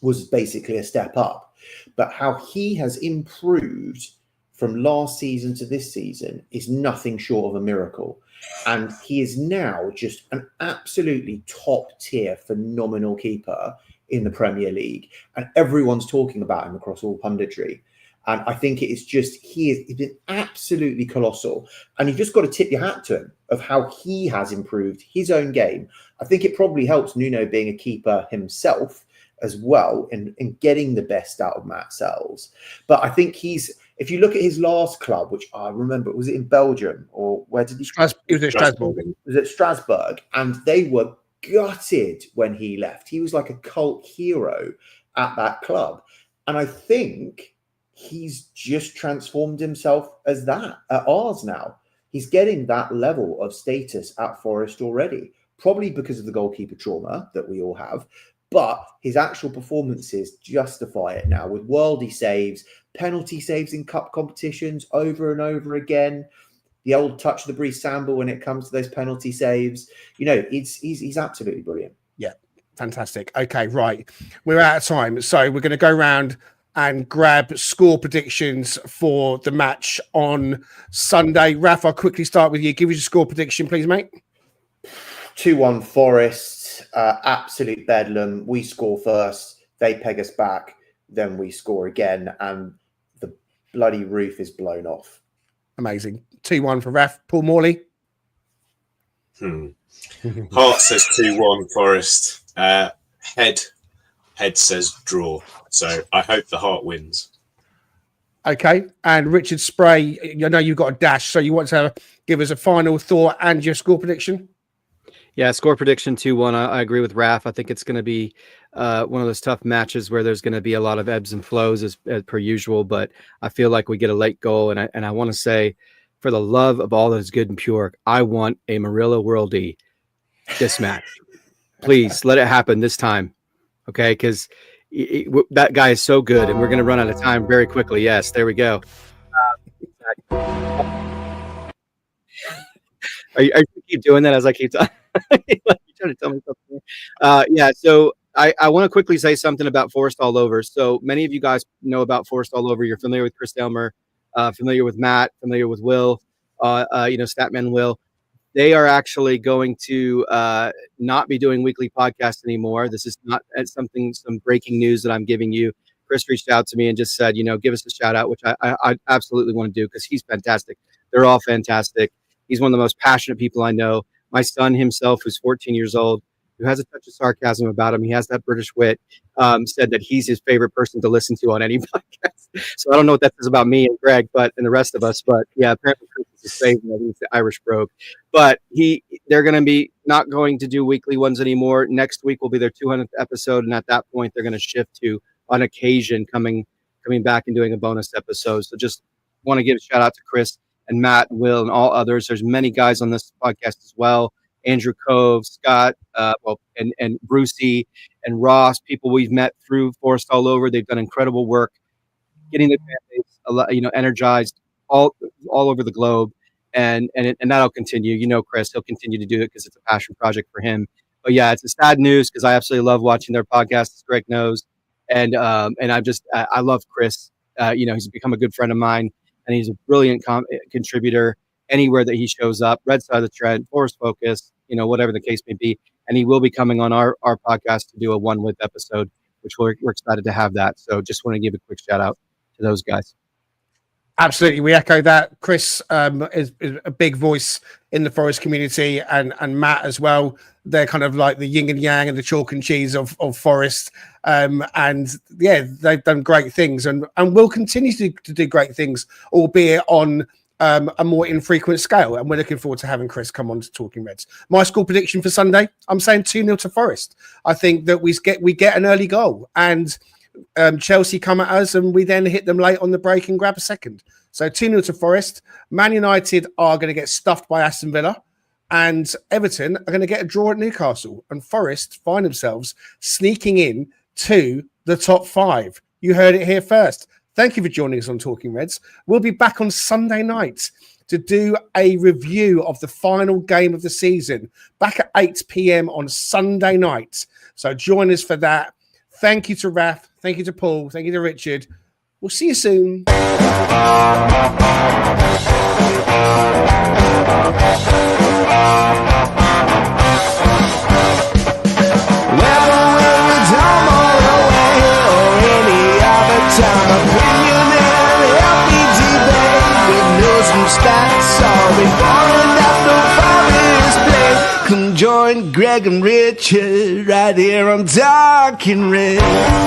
S4: was basically a step up. But how he has improved from last season to this season is nothing short of a miracle. And he is now just an absolutely top tier, phenomenal keeper in the Premier League. And everyone's talking about him across all punditry. And I think it is just, he's been absolutely colossal. And you've just got to tip your hat to him of how he has improved his own game. I think it probably helps Nuno being a keeper himself as well in getting the best out of Matt Sells. But I think if you look at his last club, which I remember, was it in Belgium or where did he?
S1: It was at Strasbourg.
S4: It was at Strasbourg, and they were gutted when he left. He was like a cult hero at that club. And I think he's just transformed himself as that at ours now. He's getting that level of status at Forest already, probably because of the goalkeeper trauma that we all have. But his actual performances justify it now with worldy saves, penalty saves in cup competitions over and over again. The old touch of the Breeze Samba when it comes to those penalty saves. He's absolutely brilliant.
S1: Yeah, fantastic. Okay, right. We're out of time. So we're going to go around and grab score predictions for the match on Sunday. Raf, I'll quickly start with you. Give us your score prediction, please, mate.
S4: 2-1 Forest. Absolute bedlam. We score first, they peg us back, then we score again, and the bloody roof is blown off.
S1: Amazing. 2-1 for Raf. Paul Morley.
S5: Heart says 2-1 Forest. Head says draw. So I hope the heart wins.
S1: Okay. And Richard Spray, I know you've got a dash, so you want to give us a final thought and your score prediction?
S3: Yeah, score prediction 2-1. I agree with Raf. I think it's going to be one of those tough matches where there's going to be a lot of ebbs and flows as per usual, but I feel like we get a late goal. And I want to say, for the love of all that is good and pure, I want a Murillo Worldie this match. Please let it happen this time. Okay, because that guy is so good, and we're going to run out of time very quickly. Yes, there we go. Are you keep doing that as I keep talking? You're trying to tell me something. Yeah, so I want to quickly say something about Forest All Over. So many of you guys know about Forest All Over. You're familiar with Chris Delmer, familiar with Matt, familiar with Will, Statman Will. They are actually going to not be doing weekly podcasts anymore. This is not some breaking news that I'm giving you. Chris reached out to me and just said, give us a shout out, which I absolutely want to do because he's fantastic. They're all fantastic. He's one of the most passionate people I know. My son himself, who's 14 years old, who has a touch of sarcasm about him, he has that British wit, said that he's his favorite person to listen to on any podcast. So I don't know what that says about me and Greg, and the rest of us. But yeah, apparently Chris is his favorite. I think it's the Irish brogue. But they're going to be not going to do weekly ones anymore. Next week will be their 200th episode, and at that point, they're going to shift to, on occasion, coming back and doing a bonus episode. So just want to give a shout out to Chris and Matt and Will and all others. There's many guys on this podcast as well. Andrew Cove, Scott, and Brucey and Ross, people we've met through Forest All Over. They've done incredible work getting the fan base, energized all over the globe. And that'll continue. Chris, he'll continue to do it because it's a passion project for him. But yeah, it's a sad news because I absolutely love watching their podcast, as Greg knows. And I love Chris. He's become a good friend of mine, and he's a brilliant contributor anywhere that he shows up. Red Side of the Trend, Forest Focus, whatever the case may be. And he will be coming on our podcast to do a one with episode, which we're excited to have that. So just want to give a quick shout out to those guys.
S1: Absolutely, we echo that. Chris is a big voice in the Forest community, and Matt as well. They're kind of like the yin and yang and the chalk and cheese of Forest. And yeah, they've done great things and will continue to do great things, albeit on a more infrequent scale. And we're looking forward to having Chris come on to Talking Reds. My score prediction for Sunday, I'm saying 2-0 to Forest. I think that we get an early goal, and Chelsea come at us and we then hit them late on the break and grab a second. So 2-0 to Forest. Man United are going to get stuffed by Aston Villa, and Everton are going to get a draw at Newcastle, and Forest find themselves sneaking in to the top 5. You heard it here first. Thank you for joining us on Talking Reds. We'll be back on Sunday night to do a review of the final game of the season, back at 8 p.m. on Sunday night. So join us for that. Thank you to Raf. Thank you to Paul. Thank you to Richard. We'll see you soon.
S7: Come join Greg and Richard right here on Talking Red.